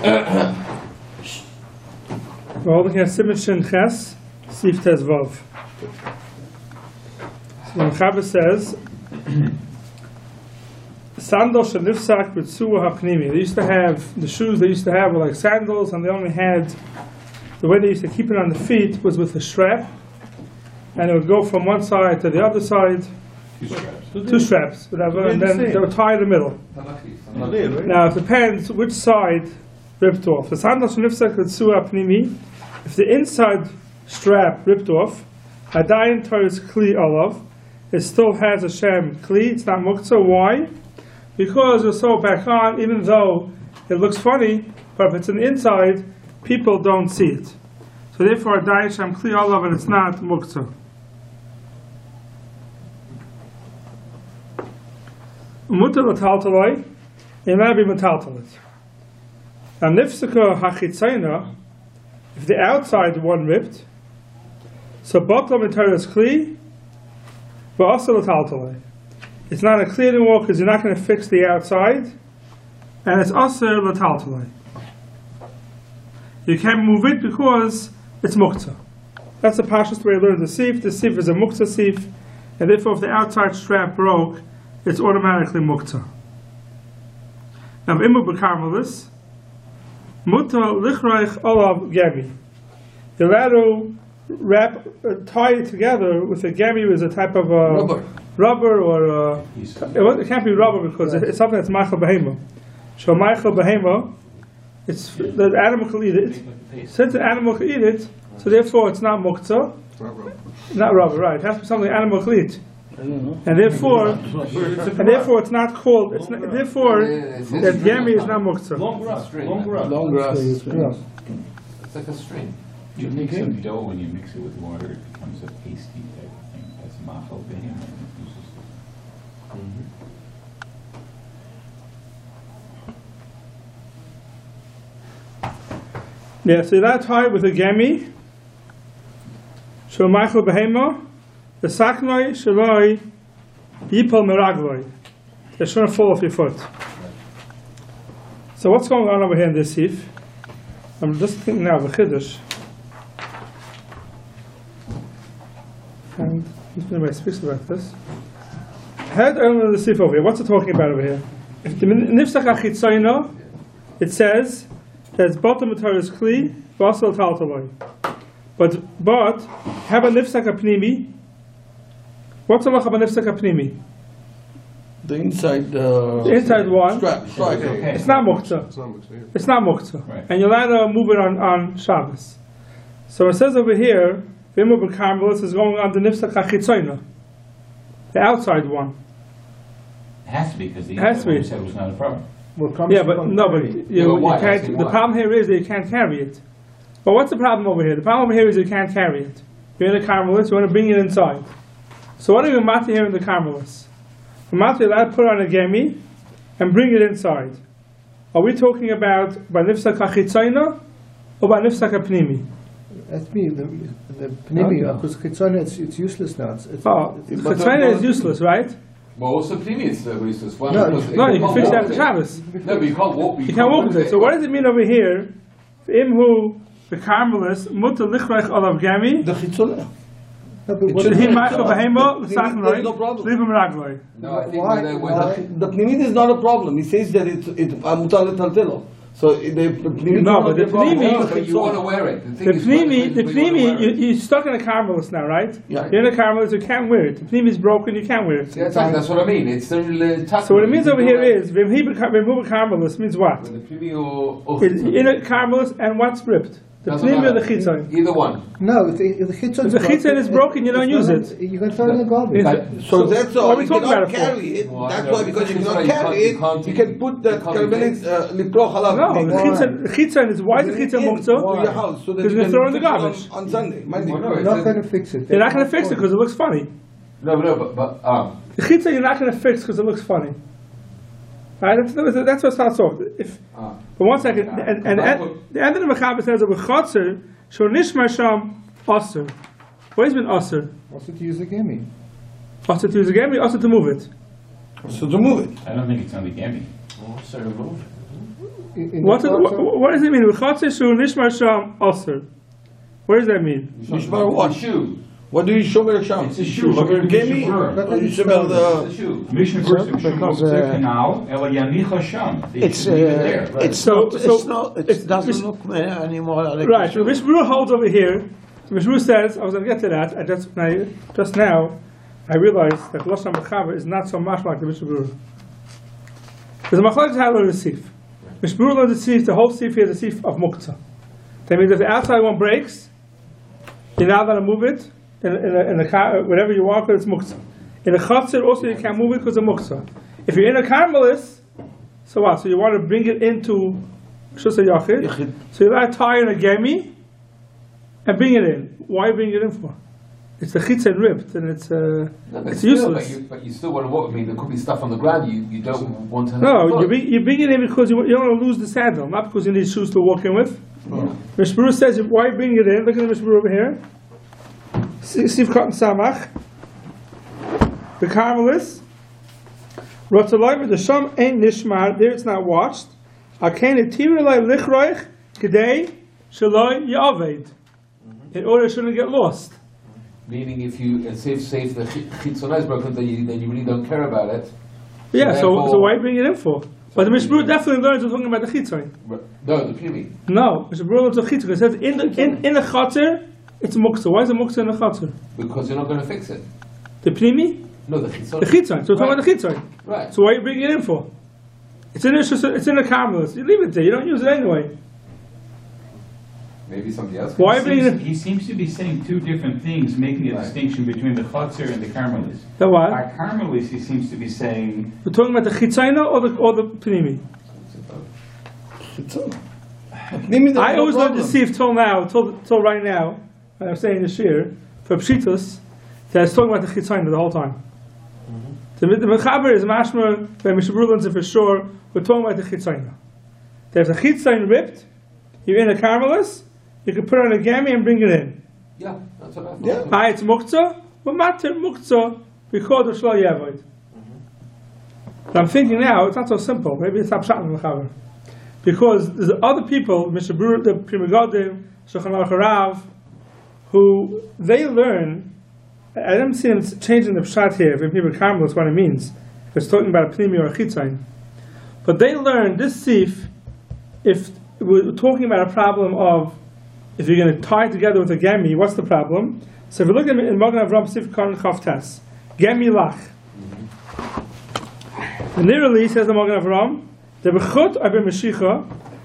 We're holding here Siman Shin Ches, Sif Tes Vav. So the Shabbos says, Sandal shenifsak b'tzua hapnimi. They used to have, the shoes they used to have were like sandals, and they only had, the way they used to keep it on the feet was with a strap, and it would go from one side to the other side. Two straps, whatever, and then they were tied in the middle. Now it depends which side ripped off. The sandal shenifsak b'tzua hapnimi, if the inside strap ripped off, Hadayin Torah's Kli Olav, it still has a Shem Kli, it's not Muktzah. Why? Because it's so back on, even though it looks funny, but if it's on the inside, people don't see it. So therefore, Hadayin Shem Kli Olav, and it's not Muktzah. Mutar L'taltaloi, it might be Metaltalit. And Nifsika Hachitzayna, if the outside one ripped, so Bottom Torah's Kli, but also L'taltaloi. It's not a Kli anymore because you're not going to fix the outside, and it's also L'taltaloi. You can't move it because it's Muktzah. That's the Pashas way I learned the Sif. The Sif is a Muktzah Sif, and therefore if the outside strap broke, it's automatically Muktzah. Now, Imu B'Karmelis, Muta Lichreich Olav Gemi. You're allowed to tie it together with a gemi, is a type of rubber or it can't be rubber because it's something that's ma'achal behema. So ma'achal behema, it's the animal can eat it. Since the animal can eat it, so therefore it's not muktzah. Not rubber, right? It has to be something the animal can eat. And therefore it's not called. Therefore, that gemi is not muktzah. Long grass. It's like a string. You mix some dough when you mix it with water, it becomes a pasty type of thing. That's machal behem. Yeah, so that tie with a gemi. So machal behema, the saknoi shaloi yipol meragloi. They shouldn't fall off your foot. So what's going on over here in this sif? I'm just thinking now of a chiddush. And anybody speaks about this. Head on the sif over here. What's it talking about over here? If the nifsach achitzayna, it says that it's bottom of Torah's kli, basal taltaloi. But how about nifsach apnimi? What's the halacha about nifsach apnimi? The inside. The inside one. Strap. Okay. It's not muktzah. It's not muktzah. Right. And you're allowed to move it on Shabbos. So it says over here, Vimu b'Karmelis is going on the nifsach achitzayna, the outside one. It has to be because the inside one said it was not a problem. Yeah, but no, but you can't. The problem here is that you can't carry it. But what's the problem over here? The problem over here is you can't carry it. You're in a Karmelis, you want to bring it inside. So what are you mati here in the Karmelis? Mati allowed to put on a gemi and bring it inside. Are we talking about by nifsach achitzayna or by nifsach apnimi? That's me. The pnimi, because chitzayna it's useless now. Chitzayna is useless, right? But also pnimi is useless. No, you can fix it after Shabbos. No, but you can't walk. You can't walk with it. So what does it mean over here? Imhu the Karmelis muta lichreich olav gemi. The chitzonah. Should he ma'achal behema l'sachnoi? No problem. Leave him ragloi. No, I think The pnimid is not a problem. He says that it's mutar l'taltelo. So the pnimid. No, but the pnimi. But you want to wear it. The pnimi, you're stuck in a Karmelis now, right? Yeah. You're in a Karmelis, you can't wear it. The pnimi is broken, you can't wear it. Yeah, that's what I mean. It's So what it means over here is Vimhu Karmelis means what? The pnimi or In a Karmelis and what's ripped? The pnimi or the chitzon? Either one. No, if the chitzon. If the chitzon is broken, you don't use it. You can throw it in the garbage. So that's all. What are we You talking cannot about it for? carry it. Well, That's I know, why, because you because cannot carry it, you can put that karmelit liproch alav. No, the chitzon is, why is the chitzon to muktzah? your house so that Because you you can throw it in the fix it garbage. on Sunday, Monday. Well, no, You're not going to fix it. You're not going to fix it because it looks funny. No, The chitzon you're not going to fix because it looks funny. Right? That's what starts off. But one second, and the end of the Mechaber says that with chotzer, shor nishmar sham aser. What does it mean aser? Also to use the gemi. Aser to use a gemi, aser to move it. So to move it. I don't think it's only gemi. Also remove it. What does it mean? What does that mean? Nishmar what? Shoe. What do you shomer sham? It's a shoe. Look at Give the me. Mishnah You shomer the. It's a shoe. Mishnah verse Because, canal. Ela yanicha sham. It's it doesn't look anymore like Right. a So shoe. Mishmur holds over here. So Mishmur says, I was going to get to that. Just now, I realized that Lashon Mechaber is not so much like the Mishmur. Because the Machlokes had learned the Sif. Mishmur learned the Sif. The whole Sif here is the Sif of Muktzah. That means if the outside one breaks, you're not allowed to move it in the car, whatever you want, because it's muktzah. In a chatzir also you can't move it because of muktzah. If you're in a carmelis, so what? So you want to bring it into shus yachid. So you allowed to tie in a gemi and bring it in. Why bring it in for? It's the chitz and ripped, and it's useless. But you still want to walk with me. There could be stuff on the ground you don't want to. No, you bring it in because you don't want to lose the sandal, not because you need shoes to walk in with. Mishmur says, why bring it in? Look at the Mishmur over here. Sif Cotton Samach. The Carmelis. Rotzalai, the Sham ain't Nishmar. There it's not watched. Akain Tirilai Lichroich Kedei Shaloi Yaved. In order it shouldn't get lost. Meaning, if you say if the chitzonah is broken, then you really don't care about it. Yeah. So why bring it in for? But the Mishmur definitely learns we're talking about the chitzon. No, the pnimi. No, Mishmur learns the chitzon. It says in the chatzir it's muktzah. Why is it muktzah in the chatzir? Because you're not going to fix it. The pnimi? No, the chitzonah. The chitzon. So we're talking about the chitzon. Right. So why are you bringing it in for? It's in the carmelis. You leave it there. You don't use it anyway. Maybe somebody else. Why bring it? He seems to be saying two different things, making a distinction between the chatzir and the carmelis. The what? By carmelis, he seems to be saying We're talking about the chitzona or the pnimi. I always learned to see if till right now, when I'm saying this year, for Pshitus, that I was talking about the chitzona the whole time. The Mechaber is mashma, when Mishmur learns it for sure, we're talking about the chitzona. There's a chitzon ripped, you're in a carmelis, you can put it on a gami and bring it in. Yeah, that's what I thought. It's muktzah, but matter muktzah because of shlo yavoid. But I'm thinking now it's not so simple. Maybe it's not pshat in the Mechaber, because there's other people, Mr. Brewer, the Pri Megadim, Shulchan Aruch Rav, who they learn. I don't see them changing the pshat here. When people carmelis, what it means. If it's talking about a pnimi or a chitzain, but they learn this sif. If we're talking about a problem of if you're going to tie it together with a gemi, what's the problem? So if you look at in Magen Avram Sif Karan Chav Tes, gemi lach. And literally says the Magen Avram, the bechut abim meshicha,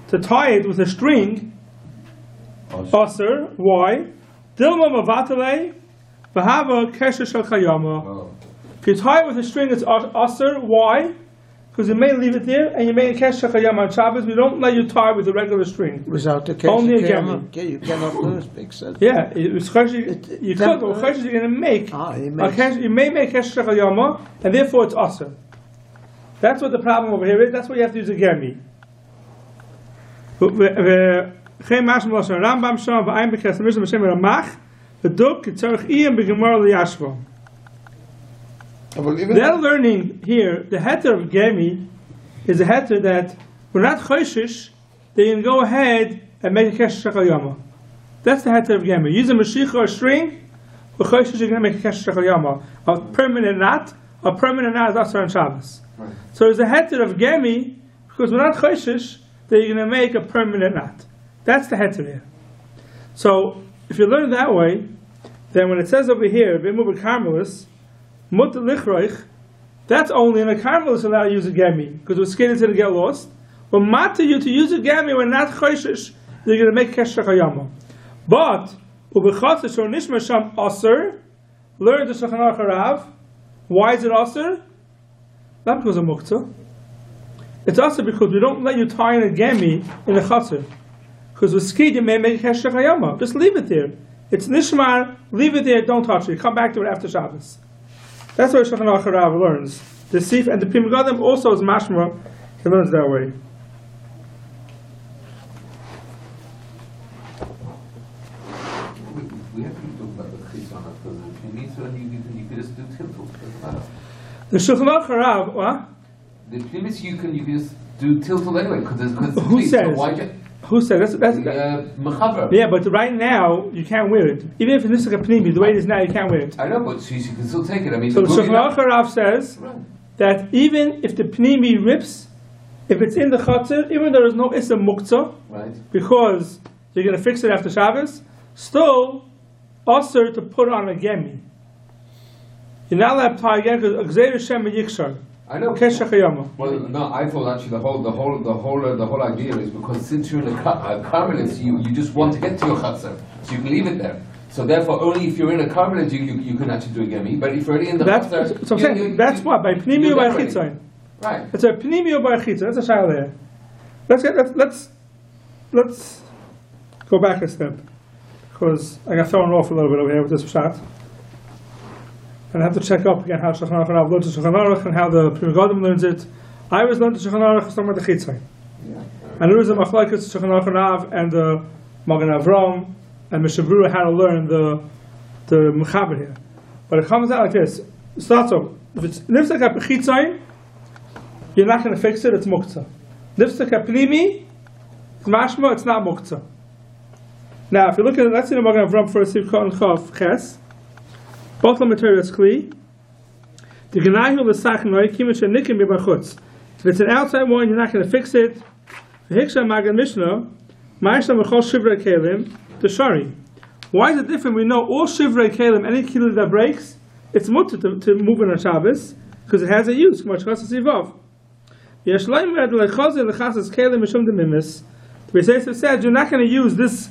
to tie it with a string, aser. Why? Dilma mavatale, v'hava kesher shel chayama. If you tie it with a string, it's aser. Why? Because you may leave it there, and you may kesher shel chayama on Shabbos. We don't let you tie with a regular string. Without the case, only a you gemi. cannot lose big set. Yeah, it's you could, or you're going to make. You may make kesher shel chayama, and therefore it's aser. That's what the problem over here is. That's why you have to use a gemi. Rambam Sham v'ayim b'kes Mishnah b'shem Ramach v'duk kitzarich iyam b'gemar liyashva. They're learning here the heter of gemi is a heter that we're not choishish. They can go ahead and make a kesher shechal yama. That's the heter of gemi. Use a mashiach or a string. We're choishish. You're going to make a kesher shechal yama. A permanent knot. A permanent knot is also on Shabbos. Right. So there's a heter of gemi because we're not choishish that you're going to make a permanent knot. That's the heter here. So if you learn that way, then when it says over here, "V'mu b'karmelis," mut lichroich, that's only in a carmelis allowed to use a gemi because we're scared it's going to get lost. But matter you to use a gemi when not choishish, you're going to make kesher chayama. But ubechasser shor nishma sham aser, learn the Shulchan Aruch Rav. Why is it aser? Not because of muktzah. It's aser because we don't let you tie in a gemi in a chaser. Because with skid you may make kesher chayama. Just leave it there. It's nishmar. Leave it there. Don't touch it. Come back to it after Shabbos. That's what Shulchan Aruch Rav learns. The sif and the Pri Megadim also is mashma. He learns that way. We have to talk about the chitzonah because you need so you could just do tiltul. The Shulchan Aruch Rav, what? The pnimis you can just do tilted anyway because it's Who clean. says? So why just Who said that's mechaber? yeah, but right now you can't wear it. Even if it's like a pnimi, the way it is now, you can't wear it. I know, but you can still take it. I mean, So the Shulchan Aruch Rav says that even if the pnimi rips, if it's in the chatzir, even though there is no issa muktzah, right? because you're going to fix it after Shabbos, still also to put on a gemi. You're not allowed to tie again because Gzeir Shem Yikshar. I know. Keshachayama. Well, no, I thought actually the whole idea is because since you're in a carmelis, you just want to get to your chatzar, so you can leave it there. So therefore, only if you're in a carmelis, you can actually do a gemi. But if you're already in the chatzar, so I'm saying that's what by pnimi or by chitzain. Right. It's a pnimi or by chitzain. That's a shayla there. Let's go back a step because I got thrown off a little bit over here with this shot. And I have to check up again how Shulchan Aruch Rav learns the Shulchan Aruch and how the Pri Megadim learns it. I was learned the Shulchan Aruch talking about the Chitzay. And there was a machlokes Shulchan Aruch Rav and the Magen Avram and Mishnah Berurah how to learn the Mechaber here. But it comes out like this. It starts off. If it's Nifsek HaPechitzay, you're not going to fix it, it's Muktzah. Nifsek HaPnimi, it's Mashma, it's not Muktzah. Now, if you look at it, let's see the Magen Avram first, Sivkot and Chav Ches. Both materials kli. The genayu l'sachnoi kimisha nikim b'bachutz. If it's an outside one, you're not going to fix it. V'hiksha magen mishnah, ma'ishla mechol shivrei kelim t'shari. Why is it different? We know all shivrei kelim, any kelim that breaks, it's mutter to move in on Shabbos because it has a use. Much chasas yivav. Yesh leimed lechazel lechasas kelim mishum demimis. The Beis said you're not going to use this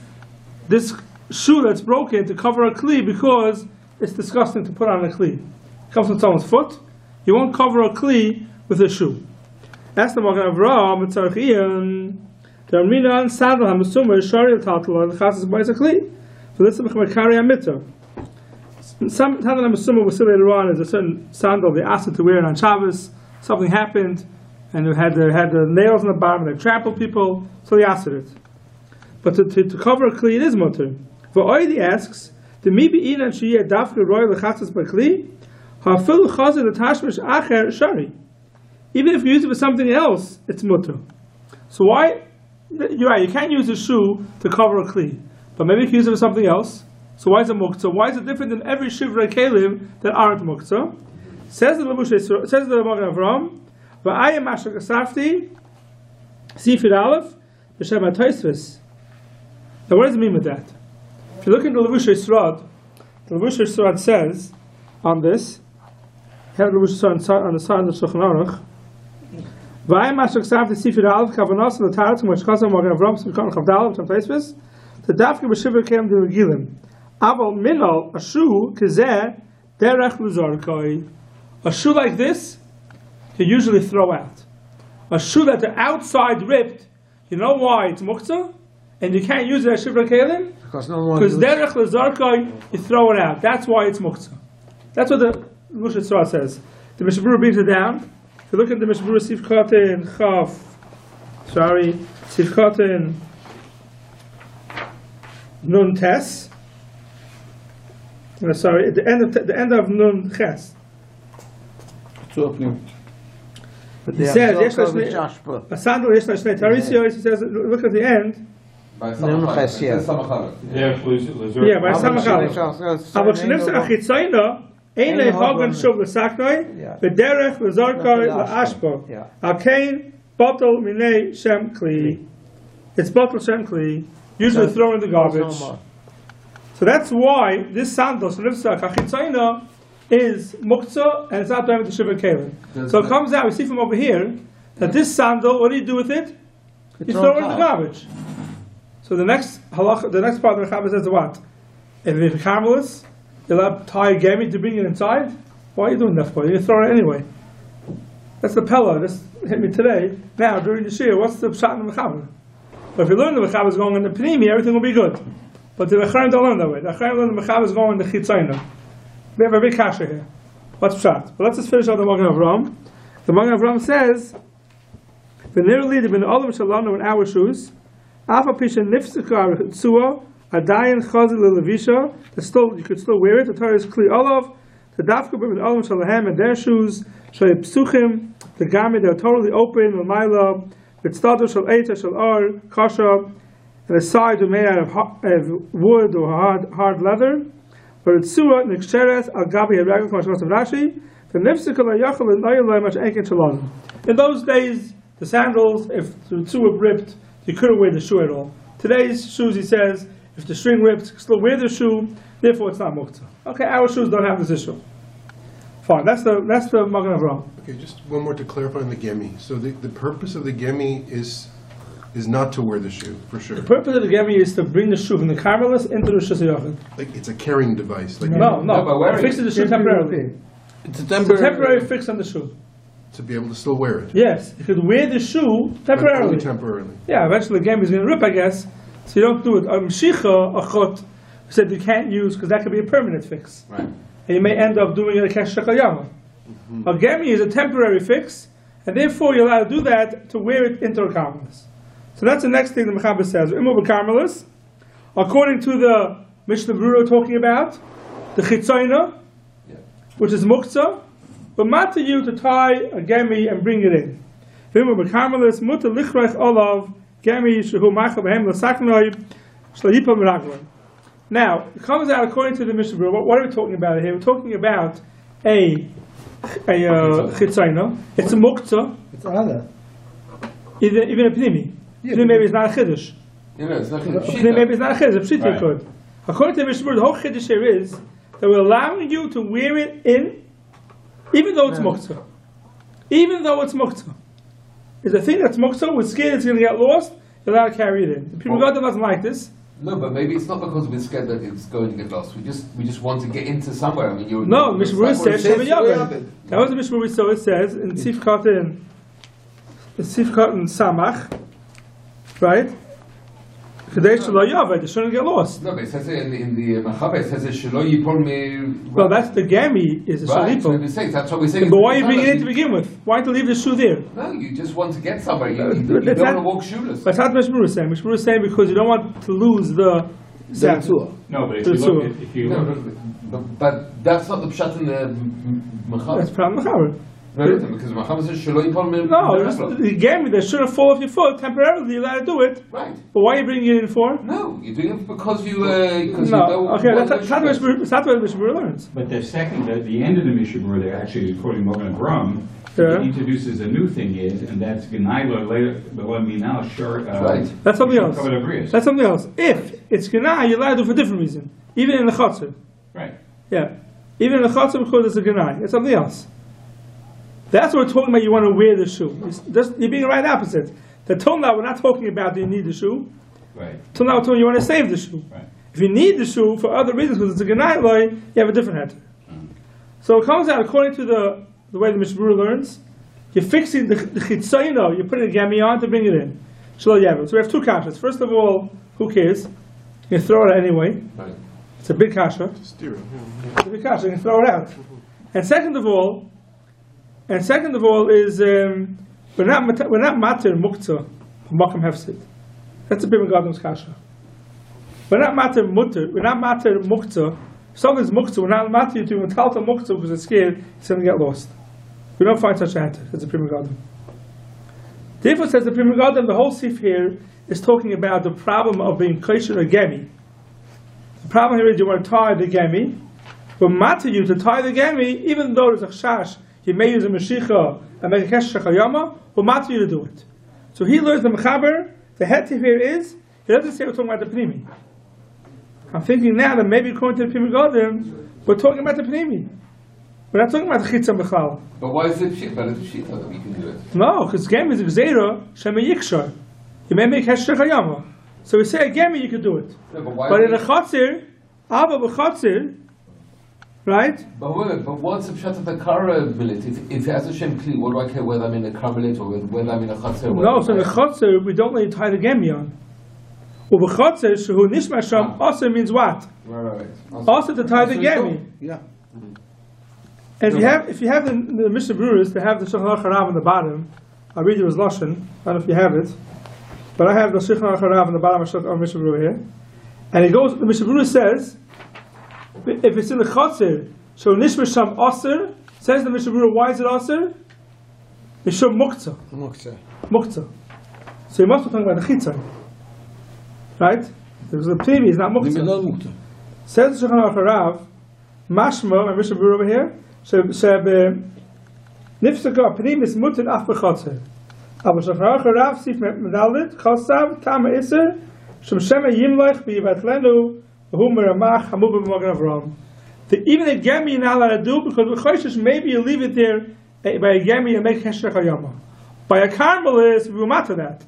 shoe that's broken to cover a kli because it's disgusting to put on a kli. It comes from someone's foot. You won't cover a kli with a shoe. That's the Magen Avram. It's Archian. The Arminan Sadal Hamasumah Shari Tatal the Chasas Bais a kli. So this is Mekari Amita. Some Sadal Hamasumah was still later on. There's a certain sandal they asked it to wear it on Shabbos. Something happened, and they had the nails on the bottom. And they trampled people, so they asked it. But to cover a kli, it is mutter. V'oidi asks. The maybe in and she dafka royal chatzas bakli, hafil chazir l'tashmish acher shari. Even if you use it for something else, it's mutter. So why? You're right. You can't use a shoe to cover a kli, but maybe you can use it for something else. So why is it muktzah? Why is it different than every shivrei kelim that aren't muktzah? Says the Magen Avram, v'ayim asher kasafti sifid aleph b'shem ha'toisves. Now what does it mean with that? If you look into Levush Yisrod, the Levush Yisrod says on this, have Levush Yisrod on the side of the Shulchan Aruch, V'ayim Mashak Sav T'Sifir Aleph Kavanos L'Taretz M'Mosh Chazam Magen Avram S'Mikon Chavdal M'Shem Taisvis T'Dafke B'Shiver Kem D'Regilim Aval Minal a shoe K'zeh Derech L'Zorkoi. A shoe like this you usually throw out. A shoe that the outside ripped, you know why it's muktzah? And you can't use it as Shivrei Kelim? Because derech lezarkai, you throw it out. That's why it's muktzah. That's what the Lush Yitzrah says. The Mishnah Berurah brings it down. If you look at the Mishnah Berurah Sivkotin Sivkotin Nun Tes. Sorry, at the end of Nun Ches. He says, a sandal yesh shnei tarisiyos. He says, look at the end. By Samachal. Yeah, by Samachal. Aber shnifse achitzayna, ein lehagan shuv l'saknoi, v'derech l'zarkoi l'ashpo. Alkein bottle minei shem kli. It's bottle shem kli, usually thrown in the garbage. So that's why this sandal, shnifse achitzayna, is muktzah, and it's not done with the shivrei kelim. So it comes out, we see from over here, that this sandal, what do you do with it? You throw it in the garbage. So the next halach, the next part of the Chabad says what? If you're carmelist, you'll have to tie a gami to bring it inside. Why are you doing that for? You throw it anyway. That's the pella. This hit me today. Now during the shir, what's the pshat in the Chabad? But if you learn the Chabad is going in the pnimi, everything will be good. But the Mecharim don't learn that way. The Mecharim learn the Chabad is going in the chitzayna. We have a big kasha here. What's pshat? But let's just finish out the Magen Avram. The Magen Avram says, "V'nirli the ben olam shalanu in our shoes." Afa pisha nifsika tzua adayin chazil levisha. Still, you could still wear it. The Torah is clear. Olav the dafka ben olam shalahem and their shoes Shalei Psuchim, the garment, they're totally open, L'mayla, V'tztadu Shal Eita Shal Ar, Kasha, and the sides were made out of wood or hard leather. But it's Suah, Nikcheres, Al Gabi, Heragel, Kamashmas of Rashi, the Nifsikal Yachal, and Nayalai, Mash Enkin Shalom. In those days, the sandals, if the Suah ripped, you couldn't wear the shoe at all. Today's shoes, he says, if the string rips, you still wear the shoe, therefore it's not muktzah. Okay, our shoes don't have this issue. Fine, that's the Magen Avraham. Okay, just one more to clarify on the gemi. So the purpose of the gemi is not to wear the shoe, for sure. The purpose of the gemi is to bring the shoe from the Carmelis into the Shasayachim. Like it's a carrying device. Like No, it fixes the shoe temporarily. It's a It's a temporary fix on the shoe. to be able to still wear it. Yes, you could wear the shoe But only temporarily. temporarily. Yeah, eventually the gemi is going to rip, I guess, so you don't do it. Mshicha, achot, said you can't use, because that could be a permanent fix. Right. And you may end up doing it a kesh shekayama. A gemi is a temporary fix, and therefore you're allowed to do that to wear it into a carmelis. So that's the next thing the Mechaber says. Imov carmelis, according to the Mishnah Berurah talking about, the chitzayna, which is muktzah, but not to you to tie a gemi and bring it in. Imov carmelis, muta lichrech olav, gemi shehu machal behem l'saknoi, shlayipam raglan. Now, it comes out according to the Mishnah Berurah. What are we talking about here? We're talking about a chitzayna. It's a muktzah. It's other. Even a pnimi. Yeah, Pnimi maybe it's not a chiddush. It's not Pnimi maybe it's not a chiddush. Pshita Right. could. According to the Mishnah Berurah, the whole chiddush here is that we're allowing you to wear it in, even though it's muktzah. Even though it's muktzah. It's a thing that's muktzah, we're scared it's going to get lost, you're allowed to carry it in. The people God doesn't like this. No, but maybe it's not because we're scared that it's going to get lost. We just want to get into somewhere. I mean, No, Mishnah Berurah says says Sheva Yaved. That was the Mishnah Berurah, so it says in Sif Katan Samach, right? Kadesh Shelo Yaved, it shouldn't get lost. No, but it says it in the Mechaber, it says Shelo Yipol Me. Well, that's the gami is the Right, so shalipo. that's what we're saying. But why are you bringing it in to begin with? Why to leave the shoe there? No, you just want to get somewhere. You That's don't not- want to walk shoeless. That's not what Mishnah Berurah is saying. Mishnah Berurah is saying because you don't want to lose the Tzua. No, but if To you the look sewer. at, if you No, look, but that's not the pshat in the that's Mechaber. problem Mechaber. No, because Mechaber says Shelo Yipol Me. No, the gami that shouldn't fall off your foot temporarily. You're allowed to do it. Right. But why are you bringing it in for? No, you're doing it because you. No. Okay, that's not what Mishnah Berurah learns. but the second, at the end of the Mishnah Berurah, they're actually quoting Magen Avraham, Yeah. he introduces a new thing is, and that's G'nai later, but what I mean now, sure. Right. That's something else. Covered Abrius. That's something else. If it's gana, you're allowed to do it for a different reason. Even in the chatzar. Right. Yeah. Even in the chatzar because it's a gana. It's something else. That's what we're talking about. You want to wear the shoe. You're being right opposite. The till now we're not talking about do you need the shoe. Right. Till now we're talking you want to save the shoe. Right. If you need the shoe for other reasons because it's a gana loy, you have a different heter. So it comes out according to the way the Mishnah Berurah learns. You're fixing the chitzayno. You're putting a gami on to bring it in. Shelo Yaved. So we have two kashas. First of all, who cares? You can throw it out anyway. Right. It's a big kasha. Steer it, yeah. It's a big kasha. You can throw it out. And second of all is we're not matir muktzah makam hefsid. That's a bit of Gadon's kasha. We're not matir mutter. We're not matir muktzah. If something's muktzah, we're not matir to metalta muktzah because it's scared it's going to get lost. We don't find such a heter. That's a Pri Megadim. Therefore, says the Pri Megadim, the whole sif here is talking about the problem of being kosher or gemi. The problem here is you want to tie the gemi, but matter you to tie the gemi, even though there's a chash, he may use a meshicha and make a kesh shechayama, but matter you to do it. So he learns the mechaber. The heter here is he doesn't say we're talking about the pnimi. I'm thinking now that maybe according to the Pri Megadim, we're talking about the pnimi. We're not talking about the chitzah b'chal. But why is it pshit? But it's pshit that we can do it. No, because gemi is a gzeira shema yikshar. You may make kesh shechayama. So we say a gemi you could do it. No, but why? But in a chatzir, abba b'chatzir, right? But what's the pshat of the kara billet? If it has a shem kli, what do I care whether I'm in a karmelit or whether I'm in a chatzir? No, so in the chatzir we don't let you tie the gemi on. Well, b'chatzir shehu nishma sham aser means what? Right. Aser to tie the gemi. Yeah. And if you have the Mishnah Berurahs, they have the Shulchan Aruch Harav on the bottom. I'll read you his lashon. I don't know if you have it, but I have the Shulchan Aruch Harav on the bottom of Mishnah Berurah here. And it goes. The Mishnah Berurah says, if it's in the chatzir, so nishma sham aser, Says the Mishnah Berurah, why is it aser? Mishum muktzah. Muktzah. So you must be talking about the chitzon. Right? There's a primi, it's not muktzah. Says the Shulchan Aruch Harav, mashma, my Mishnah Berurah over here, nifsaka primis mutin af b'chotzer. Aber Shulchan Aruch Harav sif medalit chosav tama iser shem shema yimloich b'yivatlenu v'hu meramach hamu b'mogen Avram. Even a gemi you're not allowed to do because with choishes maybe you leave it there by a gemi and make heshech hayama. By a karmelis we will matter that.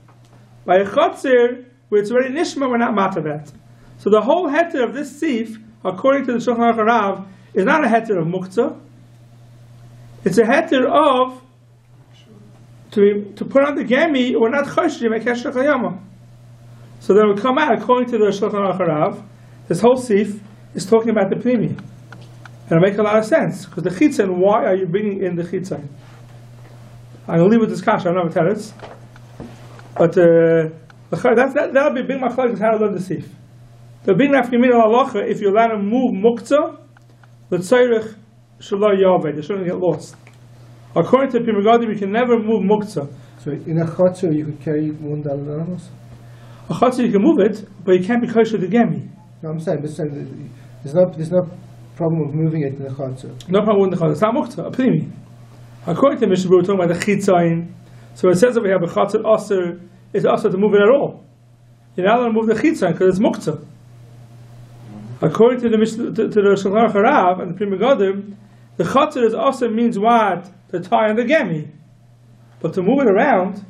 By a chotzer where it's already nishma we're not matter that. So the whole heter of this sif, according to the Shulchan Aruch Harav, is not a heter of muktzah. It's a heter of to put on the gemi or not chosh make heshech hayama. So then we come out according to the Shulchan Aruch Harav. This whole sif is talking about the primi, and it makes a lot of sense because the chitzon. Why are you bringing in the chitzon? I'm going to leave with this kasha. I don't know what it is, but that'll be a big machlokes how to learn the sif. The big nafkamin al halacha if you're allowed to move muktzah, the tzorich shelo yaved. They shouldn't get lost. According to Pri Megadim, you can never move muktzah. So in a chotzer you could carry one $1. A chotzer you can move it, but you can't be kosher the gemi. No, I'm saying there's no problem of moving it in the chotzer. No problem with the chotzer. It's not muktzah, a primi. According to Mishnah Berurah, we're talking about the chitzayin. So it says over here, b'chotzer aser, it's aser to move it at all. You're not allowed to move the chitzayin because it's muktzah. According to the Shulchan Aruch Harav and the Pri Megadim, the chotzer is aser means what? To tie on the gemi. But to move it around,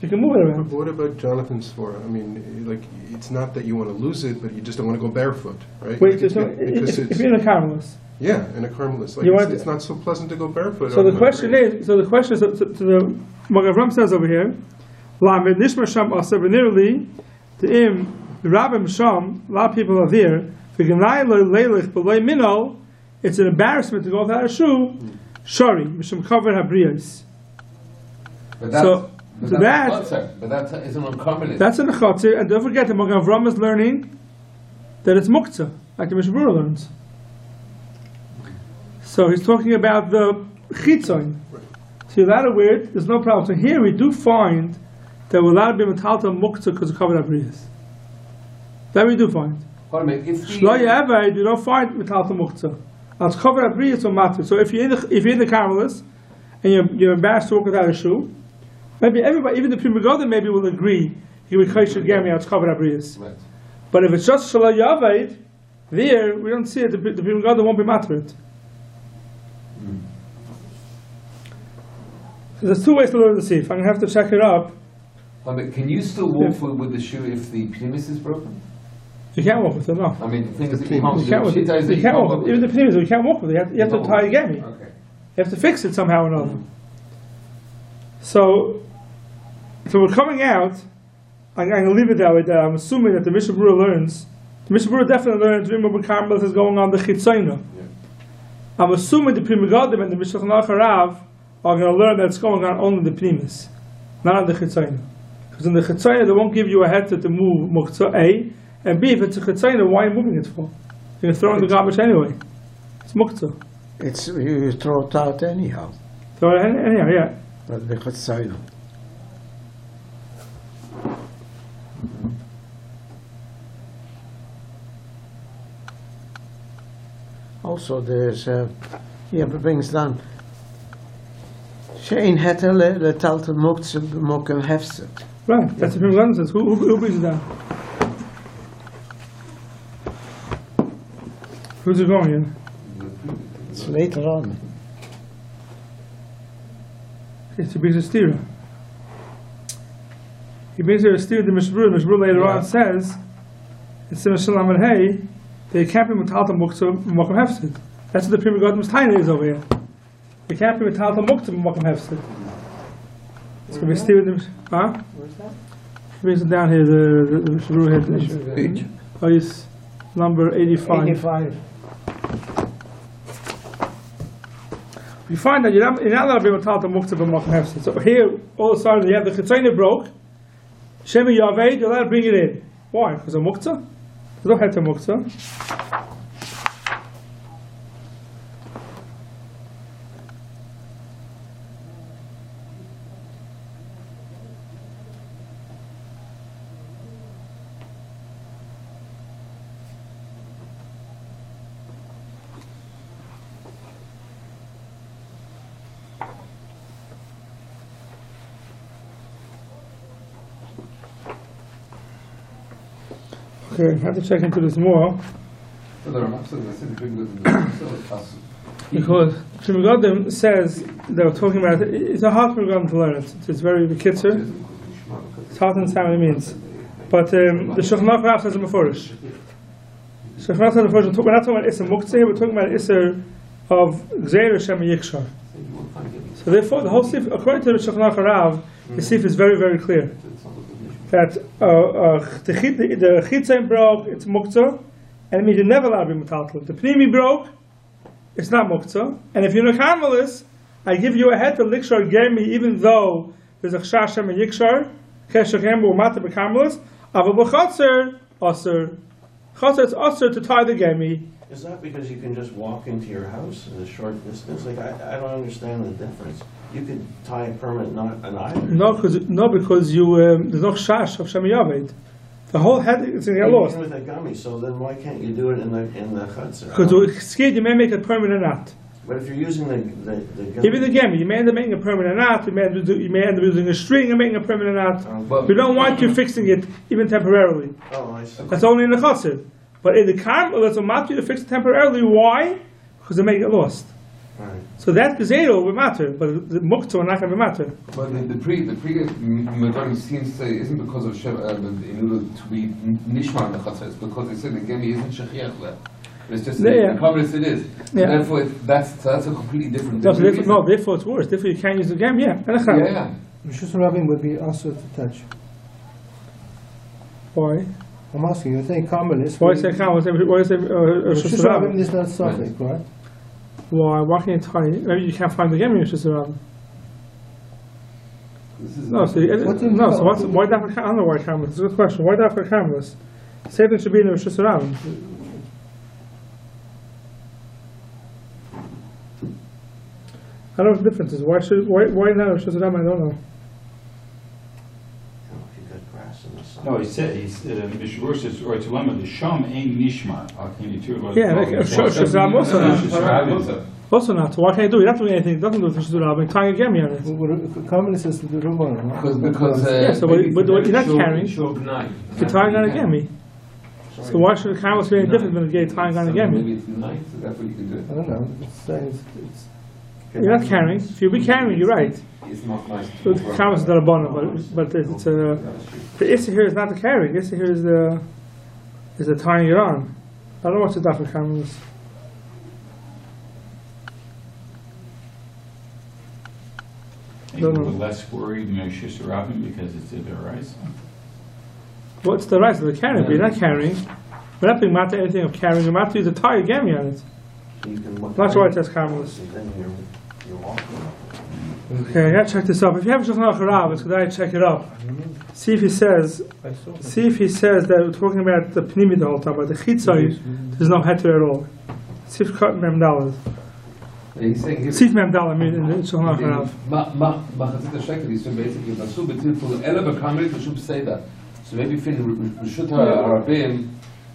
you can move it around. But what about Jonathan's svara? I mean, like, it's not that you want to lose it, but you just don't want to go barufoot, right? Wait, like if you're in a carmelist. Yeah, in a carmelist. Like, it's not so pleasant to go barefoot. So the question is, to the Magen Avram says over here, Lamed Nishma Sham Aser V'nirli, the Rabbim Sham, a lot of people are there, V'genai Lo Leilich B'Loi Minol, it's an embarrassment to go without a shoe, Shari, Mishum Kavod HaBriyos. But that isn't on carmelis. That's in the chotzer, and don't forget that Magen Avram is learning that it's muktzah, like the Mishnah Berurah learns. So he's talking about the chitzon. So you're allowed to wear it, there's no problem. So here we do find that we're allowed to be metalta muktzah because of kavod habriyos. That we do find. Shlo ya'avad, you don't find metalta muktzah. As kavod habriyos or matter. So if you're in the carmelis and you're embarrassed to walk without a shoe, maybe everybody, even the Pri Megadim maybe will agree he would kosher gemi as kavod habriyos. Right. But if it's just shlo ya'avad, there we don't see it. The Pri Megadim won't be matter it. There's two ways to learn the sif. I'm going to have to check it up. But can you still walk with the shoe if the pnimis is broken? You can't walk with it, no. I mean, the thing is that you can't walk with it. Even the pnimis, you can't walk with it. You have to tie again. Okay. You have to fix it somehow or another. So we're coming out. I'm going to leave it that way. That I'm assuming that the Mishnah Berurah learns. The Mishnah Berurah definitely learns. Remember, Carmel is going on the chitzayna. Yeah. I'm assuming the Pri Megadim and the Shulchan Aruch Harav are going to learn that it's going on only the pnimis, not on the chitzayna. Because in the chitzayna they won't give you a heter to move muktzah A, and B, if it's a chitzayna, why are you moving it for? You're going to throw it in the garbage anyway. It's muktzah. It's you throw it out anyhow. Throw it anyhow, yeah. But the chitzayna. Also, there's brings down. Shein heter letaltel muktzah b'mokem hefset. Right, that's the Pri Megadim says. Who brings it down? Who's it going in? It's later on. He brings a stira. He brings her a stira to Mishnah Berurah. Mishnah Berurah later on says, in Simon Shalom and Hey, they can't be metalta muktzah b'mokem hefset. That's what the Pri Megadim's tiny is over here. You can't be metalta muktzah b'mokem hefset. It's going to be stira to huh? Where's that? He brings it down here, the Mishnah Berurah here. Oh, yes, number 85. 85. You find that you're not allowed to be metalta muktzah b'mokem hefset. So here, all of a sudden, you have the chitzayna broke. Shemi Yaved, you're allowed to bring it in. Why? Because of muktzah? There's no heter muktzah. Okay, I have to check into this more. Because Shemigadim says they were talking about it's a hard Shemigadim to learn it. It's very bekitzer. It's hard to understand what it means. But the Shulchan Aruch Rav says it Mefurish. Shulchan Aruch says Mefurish. We're not talking about Isser Muktzeh here. We're talking about Isser of Gzeir Shem Yikshar. So therefore, the whole Sif, according to the Shulchan Aruch Rav, the Sif is very, very clear that the Chitzim broke, it's Muktzah, and it means you're never allowed to be Metaltel. The Pnimi broke, it's not Muktzah, and if you're a Karmelis, I give you a head to Likshar Gemi, even though there's a Chshar Shem Yikshar, Kesher Gemi or Mata Bekarmelis, Aval B'Chatzer, Aser. Chatzer, it's Aser to tie the Gemi. Is that because you can just walk into your house in a short distance? Like, I don't understand the difference. You could tie a permanent knot on either. No, because you there's no Chash of Shem Yaved. The whole head is going to get lost. With a gummy, so then why can't you do it in the chutzner? Because you're scared you may make a permanent knot. But if you're using the gummy, Even the gemi, you may end up making a permanent knot. You may end up using a string and making a permanent knot. We don't want you fixing it even temporarily. Oh, I see. That's only in the chutzner. But in the karmel, it's a matter to fix it temporarily. Why? Because they may get lost. Right. So that gazero will matter, but the muktzah are not going to matter. But the pre-modern seems to say isn't because of Shabbat in order to be nishmar in the chatzah. It's because they say the gemi isn't shechiach there. It's just the commerce it is. Yeah. Therefore, that's a completely different. No, therefore it's worse. Therefore you can't use the gemi. Yeah. Rishus Rabbim would be also to touch. Why? I'm asking you. I think Karmelis. Why say Karmelis? Why say Rishus Rabbim is not suffix, right? Why can't you tie? Maybe you can't find the gemi in Rishus Rabbim. No, so why that for? I don't know why Karmelis. It's a good question. Why that for Karmelis? Satan should be in the Rishus Rabbim. I don't know what the difference is. Why not Rishus Rabbim? I don't know. No, he said, Mishmur says, or to Lama, the Sham ain't Nishmar. Yeah, Rishus Rabbim also not. So why can't you do it? You're not doing anything. It doesn't do with Rishus Rabbim. Tying a gemi on it. Karmelis is the Rumor. Because so but you're not carrying. You're tying on a gemi. So why should a Karmelis be any different than a gay tying on a gemi? Maybe it's nice, so that's what you can do. I don't know. You're not carrying. If you'll be carrying, you're right. It's not nice. So the Karmelis is not a bonus, but it's the issue here is not the carrying. The issue here is the tying it on. I don't know what's the daf for Karmelis. Maybe we're less worried in Rishus Rabbim because it's a Deraisa. What's the right of the carrying? But you're not carrying. We're not being matter anything of carrying. We're matter to tie a gemi on it. That's why it says Karmelis. Okay, I gotta check this up. If you have a Shulchan Aruch Rav, it's good I check it up. See if he says that we're talking about the Pnimi the whole time, but the Chitzai, there's no heter at all. See if cut Memdal. See if Memdal, I mean, in the Shulchan Aruch Rav. So maybe if in Rishut HaRabim,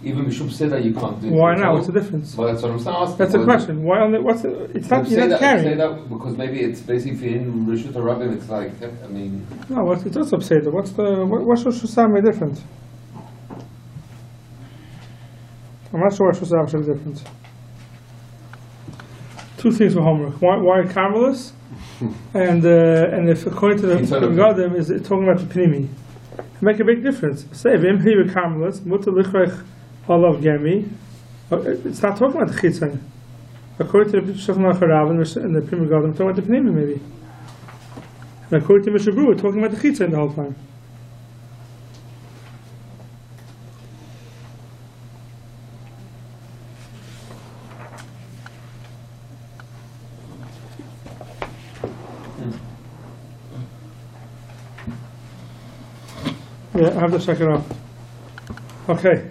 even Mishum Seda you can't do it. Why not? What's the difference? Well, that's what I'm asking. That's the question. Why only? What's the? It's not. You're not carrying. Say that because maybe it's basically in Rishut HaRabim. It's like I mean. No, what's it does say that? What's the? What's Rosh Hashanah different? I'm not sure what Rosh Hashanah is different. Two things for homework. Why Karmelis? and if according to the Gadim is it talking about the Pnimi? Make a big difference. Say v'im hi v'karmelis mutar lichrech halav gemi. It's not talking about the chitzon. According to the Shulchan Aruch Rav and the Pri Megadim, talking about the pnimi maybe. And according to Mishnah Berurah, we're talking about the chitzon the whole time. Yeah, I have to check it out. Okay.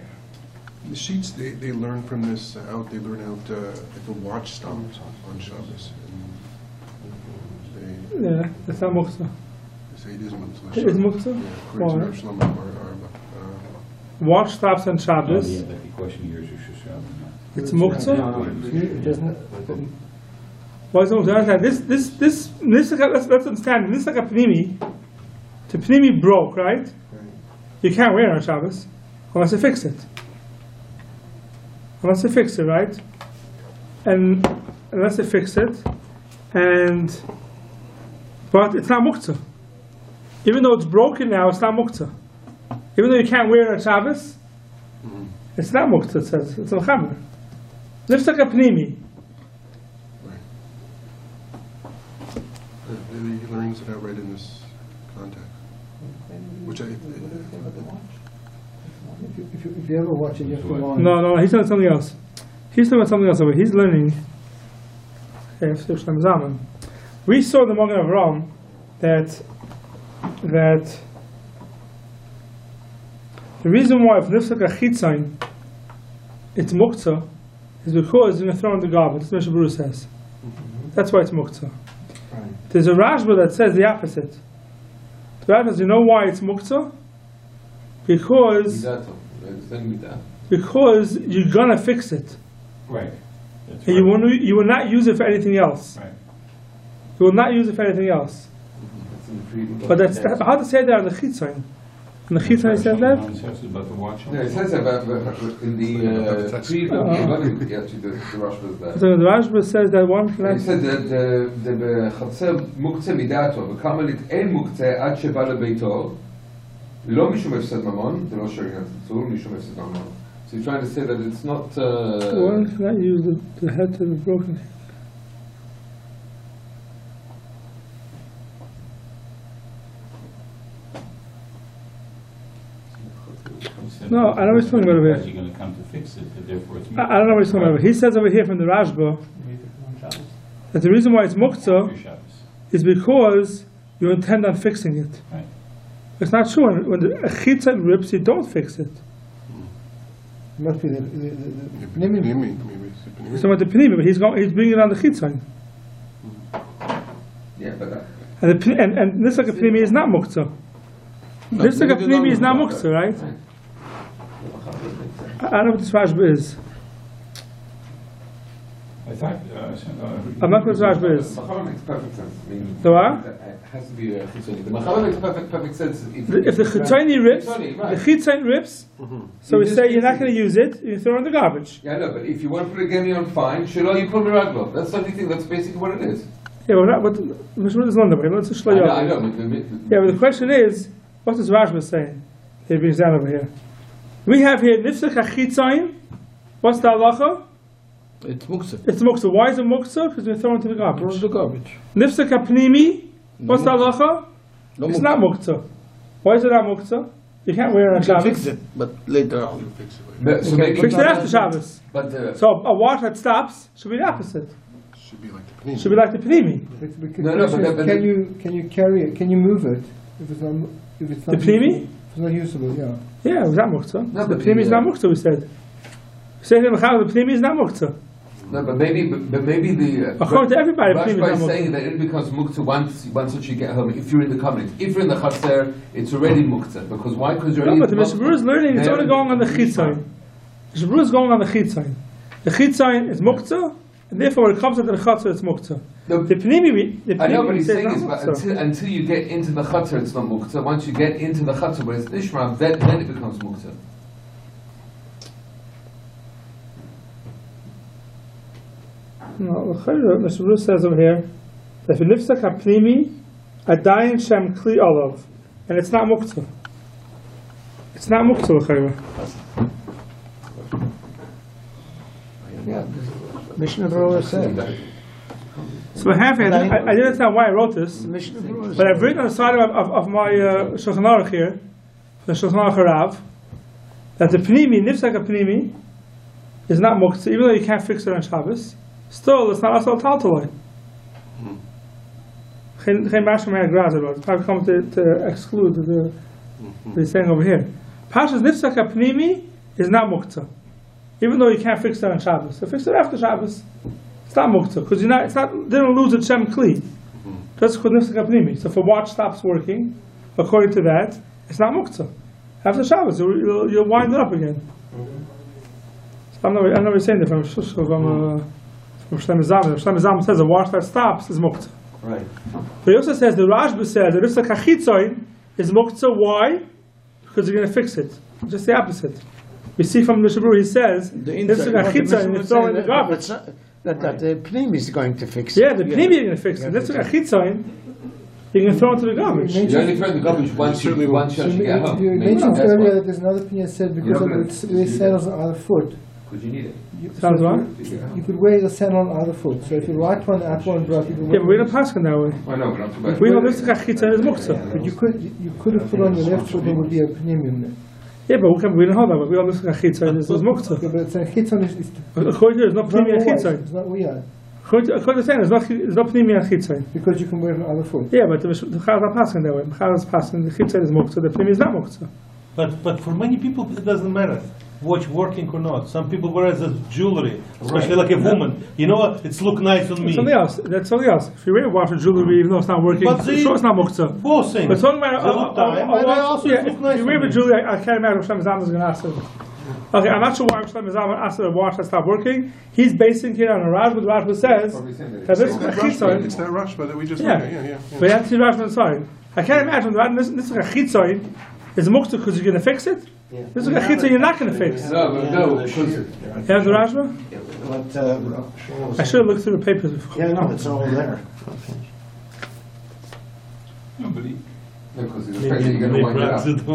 The sheets they learn from this out. They learn out the watch stops on Shabbos. Yeah, that's not muktzah. They say it is muktzah. It is muktzah? Yeah, according to Rav Shlomo watch stops on Shabbos. Yeah, but the question here is Rishus Rabbim. It's muktzah. It doesn't. Why is it muktzah? Let's understand. This is like a pnimi. The pnimi broke, right? You can't wear it on Shabbos. unless they fix it. Unless they fix it, right? And unless they fix it, but it's not muktzah. Even though it's broken now, it's not muktzah. Even though you can't wear it on Shabbos, it's not muktzah. It says it's al-chamer. Nifsak apnimi. He learns it outright in this context. Which If you ever watch it, you have to go on. No, he's talking about something else. He's talking about something else over here. He's learning. We saw the Magen Avraham that the reason why if nifsak achitzain it's muktzah is because you're going to throw in the garbage. That's what Rabbi Baruch says. That's why it's muktzah. There's a Rashba that says the opposite. The Rashba says, you know why it's muktzah? Because you're going to fix it. Right. And you will not use it for anything else. Right. You will not use it for anything else. But that's how to say that on the Chitzain. On the Chitzain it says that? It says about the watch. Yeah, it says about in the pre the Rashba is there. So the Rashba says that one. He said that the Chatzer muktzeh midato, v'kamalit ein muktzeh ad sheba lebeito, lo mishum efsed mamon, the lo sharing tzur, mishum efsed mamon. So he's trying to say that it's not. One cannot use the head to the broken. No, I know what he's talking about over here. You're going to come to fix it, therefore it's I don't know what he's talking about. He says over here from the Rashba that the reason why it's muktzah is because you intend on fixing it. Right. It's not true. When the chitzah rips, you don't fix it. It must be the Maybe He's talking about the pnimi, but he's bringing it on the chitzah. Yeah, but And this like a pnimi is not muktzah. This like a pnimi is not muktzah, right? I don't know what this Rashba is. I thought, I'm not what this Rashba is. the Machaber makes perfect sense. I mean, The what? it has to be a chitzoni. The Machaber makes perfect sense. If the chitzoni rips, Chitzoni, the right. chitzon rips, so we say you're not going to use it, you throw it in the garbage. Yeah, I know, but if you want to put a gemi on fine, shelo you put miraglo. That's the only thing. That's basically what it is. Yeah, but not what is London. Let's just I show you. know. Yeah, but the question is, what does Rashba say? He brings down over here. We have here nifsak hachitzayim. What's the halacha? It's muktzah. It's muktzah. Why is it muktzah? Because we throw it into the Throw garbage. in the garbage. Nifsak hapnimi. What's the halacha? No It's muktzah. not muktzah. Why is it not muktzah? You can't wear it on You can Shabbos. fix it, but later on. So maybe Fix it after Shabbos. But So a wash that stops should be the opposite. should be like the panini. Should be like the panimi. Can you carry it? Can you move it if it's not The usable? panimi? If it's not usable, yeah. Yeah, it was not muktzah. No, The but panimi is the, not muktzah. We said. We said in the panimi is not muktzah. no, but maybe the According to everybody, the panimi Rashba is is not saying muktzah. that it becomes muktzah once you get home. If you're in the covenant, if you're in the chatzer, it's already muktzah. Because why? Because you're No, already. but the Mishabur is learning. It's only going on the chitzain. The Mishabur is going on the chitzain. The chitzain is muktzah, and therefore when it comes to the chatzer, it's muktzah. No, The panimi, I know, but he's saying it's is not but muktzah. until you get into the chatzer, it's not muktzah. Once you get into the chatzer, when it's nishma, then it becomes muktzah. No, the Mishabur says over here that if you nifsak hapnimi, adayin shem kli olav, and it's not muktzah. It's not muktzah l'chayra. Mishnah Berurah said. So I have here. I didn't understand why I wrote this, Mishnah Berurah but I've written on the side of my Shulchan Aruch here, the Shulchan Aruch Rav, that the pnimi, nifsak hapnimi, is not muktzah, even though you can't fix it on Shabbos. Still, it's not also a taltaloi. It's probably come to exclude the he's saying over here. Pashas nifsak hapnimi is not muktzah, even though you can't fix it on Shabbos. So fix it after Shabbos. It's not muktzah because you're not. It's not. They don't lose a shem kli. That's called nifsak hapnimi. So if a watch stops working, according to that, it's not muktzah. After Shabbos, you'll wind it up again. So I'm not saying that from Shlomo Zalman. Shlomo Zalman says a wash that stops is muktzah. Right. But he also says the Rashba says that nifsak hachitzoin is muktzah. Why? Because you're going to fix it. Just the opposite. We see from the Shabbat, he says, The this is a inside. chitza and you throw in the garbage. That the pnimi is going to fix it. Yeah, the pnimi you're going to fix it. This is a chitza, you're going to throw into the garbage. You only throw in the garbage once you get home. You Maybe mentioned that's earlier why. that there's another opinion said because of the sandals on the other foot. Because you need it. Sounds right. You could wear the sandal on the other foot. So if you right one, the upper one drop, you could Yeah, wear but we don't pass it that way. I know, but I'm talking about. We know this is a chitza and it's muktzah. But you could have put on your left foot, there would be a pneumium there. Yeah, but we don't hold that way. We know this is a chitza and it's muktzah. Yeah, but it's a chitzon is According to there's no pnimi and chitza. it's not weird According to saying, there's no pnimi and chitza. because you can wear it on the other foot. Yeah, but the Chaz are passing that way. The Chaz is passing, the chitza is muktzah, the pnimi is not muktzah. But for many people it doesn't matter watch working or not. Some people wear it as jewelry, especially like a woman. You know what? It's look nice on me. Something else. That's something else. If you wear a watch or jewelry, even though it's not working, But sure it's not muktzah. Both things. But talking about They look time, and they also yeah, look nice if you wear on a me. jewelry, I can't imagine Hashem Zam is going to ask it. Okay, I'm not sure why Hashem Zam asked a watch that stopped working. He's basing here on a Rashba. The Rashba says that this is a chitzoin. It's that Rashba that we just Yeah. read. Yeah. But you have to see Rashba inside. I can't imagine that this is a chitzoin. Is muktzah because you're going to fix it? This is a chitzoin you're not going to fix. No, because. You have the Rashba? I should have looked through the papers before. Yeah, no, it's all there. No, but he, No, because it's afraid that you're going to wind it up. Something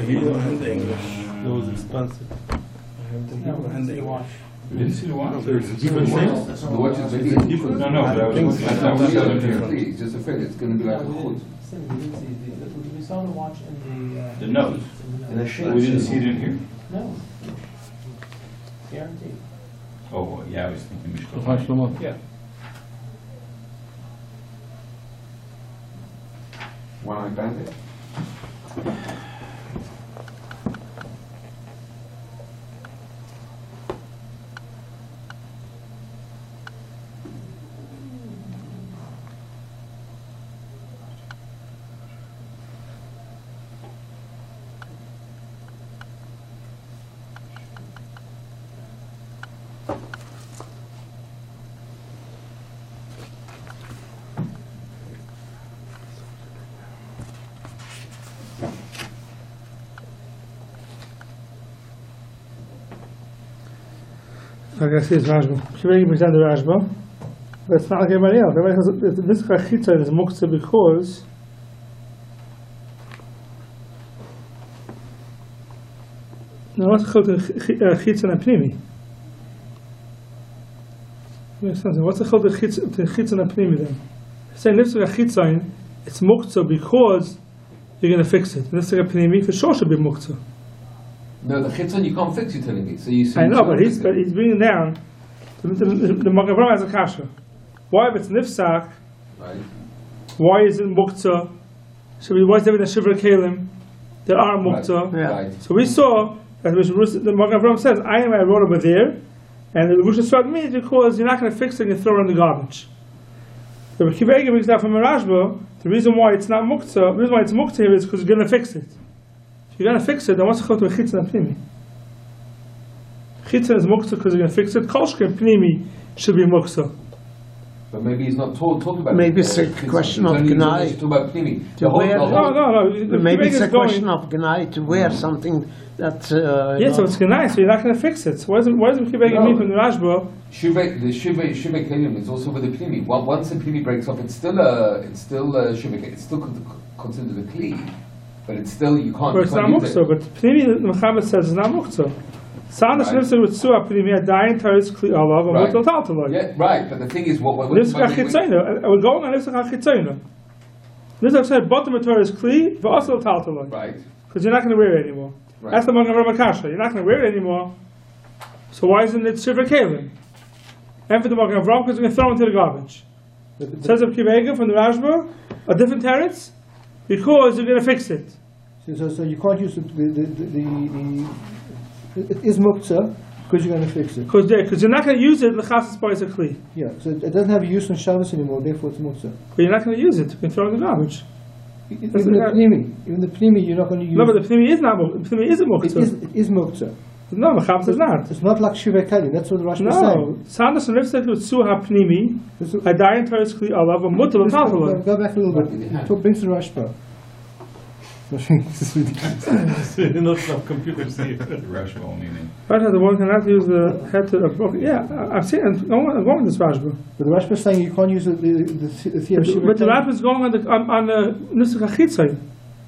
you don't have the English. It was expensive. we didn't see the watch. Different things? The watch is maybe different. No, but I was here. He's just afraid it's going to be like a chut. We saw the watch in the. The nose. In the sheet. We didn't see it in here. No. Guaranteed. Oh, yeah, I was thinking Mishkan. Yeah. One eye bandit. I guess it's Rashba. She really brings down the Rashba, but it's not like everybody else. Everybody has this chitza is muktzah because now what's the chitza and pnimi? What's the chitza and pnimi then? Saying this is a chitza, it's muktzah because you're going to fix it. This is a pnimi for sure should be muktzah. No, the chitzon you can't fix, you're telling me. So you see. I know, but he's bringing down the Magen Avraham has a kasha. Why if it's nifsak? Right. Why is it muktzah? Why is there a shivra kelim? There are muktzah. Right. So we saw that the Magen Avraham says, I wrote over there, and the Rebusha Sfat means because you're not going to fix it and you throw it in the garbage. The Rebbe Kiva brings that from a Rashba. The reason why it's not muktzah, the reason why it's muktzah here is because you're going to fix it. If you're going to fix it, then what's the chot of chitza and pnimi? Chitza is muktzah because you're going to fix it. Kol shken pnimi should be muktzah. But maybe he's not talking about. Maybe it's a question of gnai. Talking about pnimi. To wear- No. Maybe it's a question of gnai to wear something that. So it's gnai, so you're not going to fix it. So why doesn't Kibbutz mean from the Rashba? The shuvei kelim is also with the pnimi. Once the pnimi breaks off, it's still shuvei. It's still considered a kli, but it's still you can't. But it's not muktzah. But pnimi, the Mechaber says, is not muktzah. Sound the Shnifzer with Suah pnimi adayin taris kli alav and mutal taltaloi. Yeah, right. But the thing is, what Nifzach chitzayna. We're going on Nifzach chitzayna. Nifzach said bottom of Torah is kli, but also taltaloi. Right. Because you're not going to wear it anymore. Right. That's the Magen Avraham Kasha. You're not going to wear it anymore. So why isn't it Shivra Kalim? And for the Magen Avraham, because we're going to throw it into the garbage. It says of Kivega from the Rashba, a different teretz, because you're going to fix it. So you can't use it is muktzah because you're going to fix it. Because you're not going to use it, l'chasas boys a kli. Yeah, so it doesn't have use on Shabbos anymore, therefore it's muktzah. But you're not going to use it. You can throw it in the garbage. Even the pnimi, you're not going to use. No, but the pnimi is not. The pnimi is a muktzah. It is muktzah. No, Mechaber says not. It's not like Shivei Kali. That's what the Rashi is saying. No, Sandas and Nifzach with Suha pnimi, adayin taris kli alav and mutal taltaloi. Go back a little bit. Bring to the Rashba. This is ridiculous. Not enough computers here. The Rashba only then. Rashba, the one cannot use the head to the broken. Yeah, I've seen it. I'm going with this Rashba. But the Rashba is saying you can't use the theory. But the Rashba is going on the Nusach HaChitzai.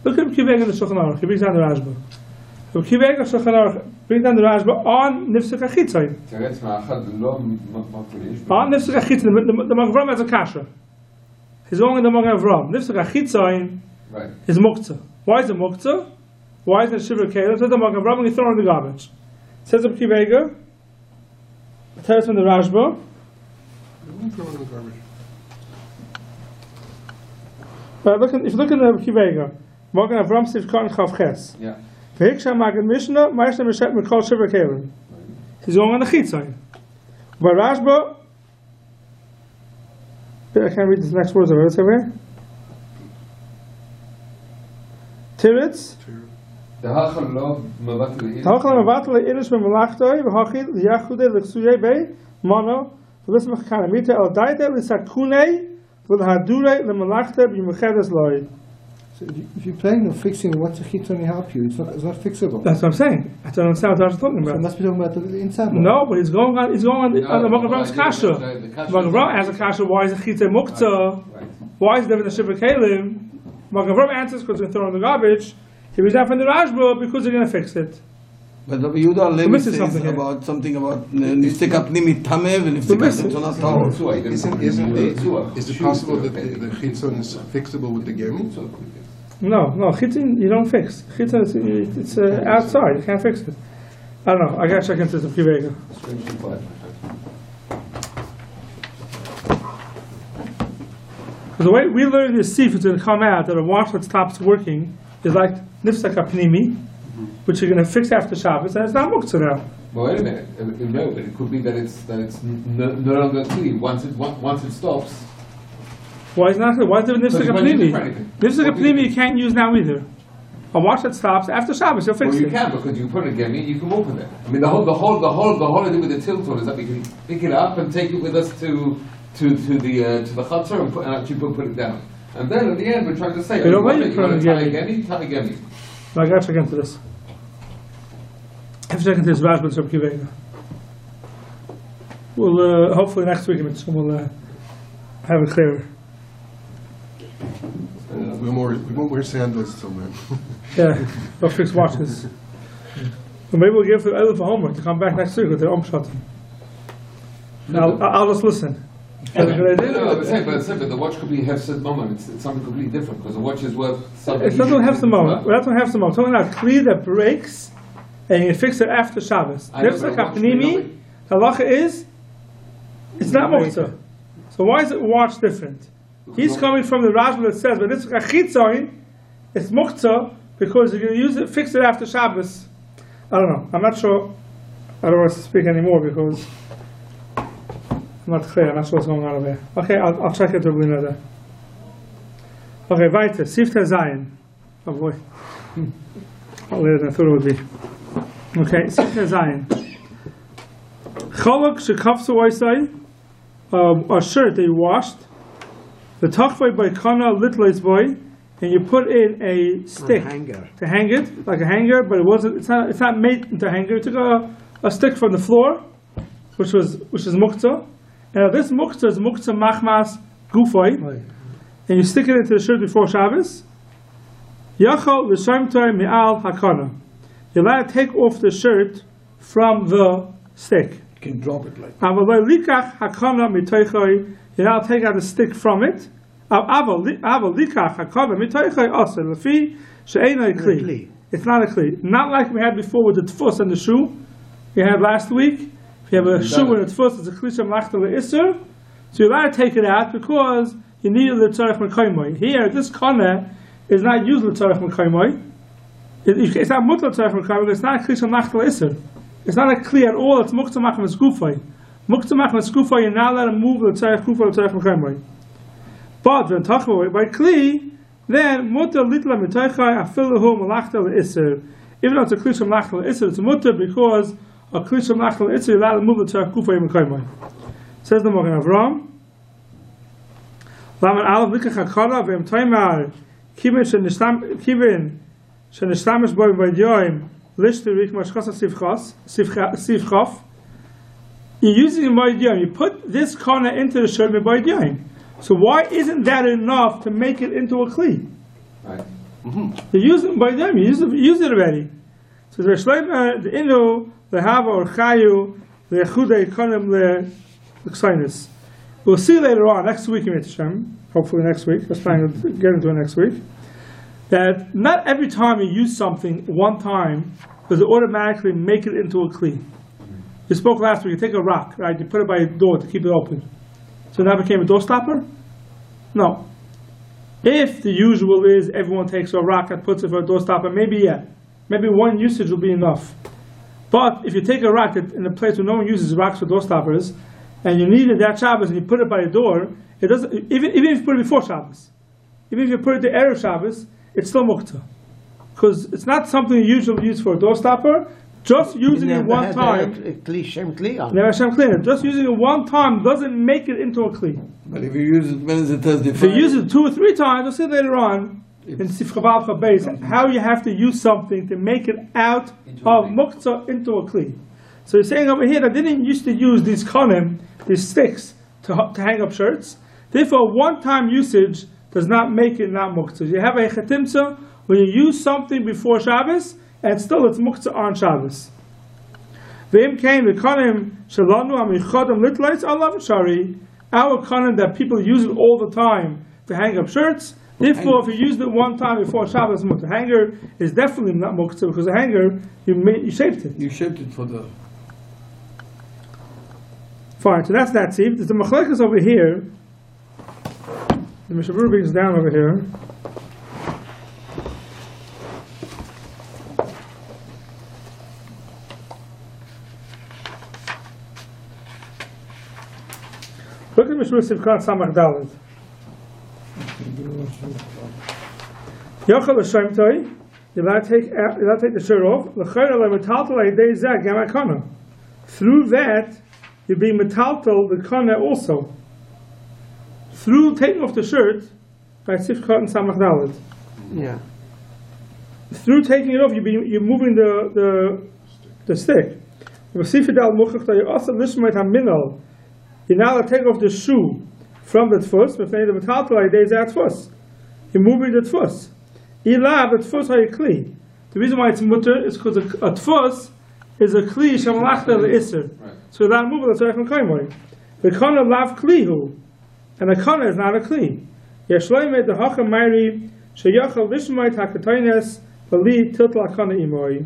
Look at Kiveg in the Shulchan Aruch. He brings down the Rashba. So Kiveg of Shulchan Aruch brings down the Rashba on Nusach HaChitzai. On Nusach HaChitzai, the Magavram has a kasha. He's going in the Magavram. Nusach HaChitzai is Muktzah. Why is it Muktzah? Why is it Shiva Kalim? Says the Magavram and you throw it in the garbage. Says the Kivega. Tell us from the Rashba. Throw it in the garbage. If you look in the Kivega, Magen Avram Sif Khan Chav Ches. Yeah. Vehiksha Magen Mishnah, Ma'aseh Meshet Mekol Shiva Kalim. He's going on the Chitzai. But Rashba, I can't read the next words of it. Let's over here. Tiritz. The Hachal lo mevatel Hachal mevatel inish b'melachtoi v'hachil liyachude l'ksuyei bei mono v'lismach kanamita el daite l'sakunei v'l'hadurei l'melachte b'yimuchedes loi. So if you're playing or fixing, what's the chitzoni help you? It's not fixable. That's what I'm saying. I don't understand what I was talking So about. it must be talking about the inside. No, but he's going on the Magavram's kasha. Magavram has a kasha. Why is the chitzei muktzah? Why is there the shiva kalim? Magavram answers because they're throwing the garbage. He was out from the Rashba because they're going to fix it. But Rabbi Yehuda Levi missing says something here. about something about niftika pnimit tameh v'niftika chitzonat tahor. Is it possible that the chitzon is fixable with the gemi? No, chitzin you don't fix. Chitzin it's outside. You can't fix it. I don't know. I got to check into the Kivega. The way we learn this sif is going to come out that a wash that stops working is like nifsak apnimi, which you're going to fix after Shabbos, and it's not muktzah now. Well, wait a minute. No, but it could be that it's no longer clean once it stops. Why is not? Why is there nifsak Because you can't apnimi? use it for Nifsak anything. apnimi you can't use now either. A wash that stops after Shabbos, you'll fix Well, you it. can because you put a gemi, you can walk with it. I mean, the whole idea with the tilton is that we can pick it up and take it with us to the chutzner and actually put it down. And then at the end, we're trying to say, But you when want you put to a tie a gemi- gemi, tie a gemi. I got to check into this. I have to check into this Rashba and Kivega. We'll hopefully next week we'll have it clearer. We won't wear sandals till then. Yeah, they'll fix watches. But maybe we'll give the Elif a homework to come back next week with their Omshatim. I'll just listen. That's a good idea. No, but the watch could be hefsed moment. It's something completely different because the watch is worth something. It doesn't have the moment. We're not going to have the moment. We're talking about clear that breaks and you fix it after Shabbos. I know, Nifsak but a watch apnimi, the halacha is, it's not muktzah. So why is it watch different? He's coming from the Rashba that says, but this chitzoin, it's muktzah because you're going to use it, fix it after Shabbos. I don't know. I'm not sure. I don't want to speak anymore because I'm not clear. I'm not sure what's going on over there. Okay, I'll check it to another. Okay, weiter. Sifta Zayin. Oh boy. Later than I thought it would be. Okay, Sifta Zayin. Cholok shekafsu oisai, a shirt that you washed. The tachvay by kana litleis boy, and you put in a stick to hang it, like a hanger, but it wasn't. It's not made into a hanger. You took a stick from the floor, which is muktzah. And this muktzah is muktzah machmas gufay, and you stick it into the shirt before Shabbos. Yachal l'shamtay mi'al hakana. You're allowed to take off the shirt from the stick. You can drop it like Avaloi likach hakana mitoichay. You're allowed to take out the stick from it. Aval likach hakana mitoichay also lefi she'einay kli. It's not a kli. Not like we had before with the tfus and the shoe. We had last week. If you have a shoe and a tfus, it's a kli shamlachta le'isser. So you're allowed to take it out because you need the tzarech mekaymoi. Here, this kana is not used the tzarech mekaymoi. It's not mutal tzarech mekaymoi. It's not a kli shamlachta le'isser. It's not a kli at all. It's muktzah machmas gufay. Muktzah machmas gufay. You're not allowed to move the tzarech gufay the tzarech mekaymoi. But when tachvay by kli, then mutal litla mitoichay afilahu malachta le'isser. Even though it's a kli shamlachta le'isser, it's mutal because a kli shamlachta le'isser you're allowed to move the tzarech gufay mekaymoi. Says the Magen Avram. Laman alav likach hakara v'em taimar kivin שנשתמש בו בידיעים לשתריך משחס סif chaf. You're using a moedyim. You put this kana into the shirt moedyim. So why isn't that enough to make it into a kli? Right. You're using moedyim. You use it already. So the shleima the inu lehava or chayu lechudei kanim lechsainis. We'll see later on next week in Hashem. Hopefully next week. Let's try and get into it next week. That not every time you use something one time does it automatically make it into a kli. You spoke last week, you take a rock, right? You put it by a door to keep it open. So that became a door stopper? No. If the usual is everyone takes a rock and puts it for a door stopper, maybe yeah. Maybe one usage will be enough. But if you take a rock in a place where no one uses rocks for door stoppers, and you need it that Shabbos and you put it by a door, it doesn't, even if you put it before Shabbos, even if you put it to Erev Shabbos, it's still muktzah. Because it's not something you usually use for a door stopper. Just using it one time. Just using it one time doesn't make it into a kli. But if you use it, when is it Thursday? If you use it 2 or 3 times, we'll see later on in Sif Chavav Chabez how you have to use something to make it out of muktzah into a kli. So he's saying over here that they didn't used to use these konim, these sticks, to hang up shirts. Therefore, one-time usage does not make it not muktzah. You have a chetimtzah when you use something before Shabbos, and still it's muktzah on Shabbos. V'im came the konim shalanu amichodam litlaitz alav shari. Our konim that people use it all the time to hang up shirts. Therefore, if you used it one time before Shabbos, the hanger is definitely not muktzah because the hanger you shaped it. You shaped it for the. Fine. So that's that. See, there's the machlekes over here. The Mishabur brings down over here. Look at Mishmur Sivkat Samach Dalet. Yochel L'Shemtoi, you're allowed to take the shirt off. L'chayr alay metaltal ayidei zeh gam hakana. Through that, you're being metaltal the kana also. Through taking off the shirt, by Sivkat and Samach Dalet. Yeah. Through taking it off, you're moving the stick. You're now to take off the shoe from the tfus. You're moving the tfus. The reason why it's mutter is because a tfus is a kli shamalachta le'isr. So without moving, that's why from kaimoi. The kana lav klihu, and the kana is not a kli. Yeshloim the hacha mayri sheyachal lishmait hakatoines bali tiltla kana imoi.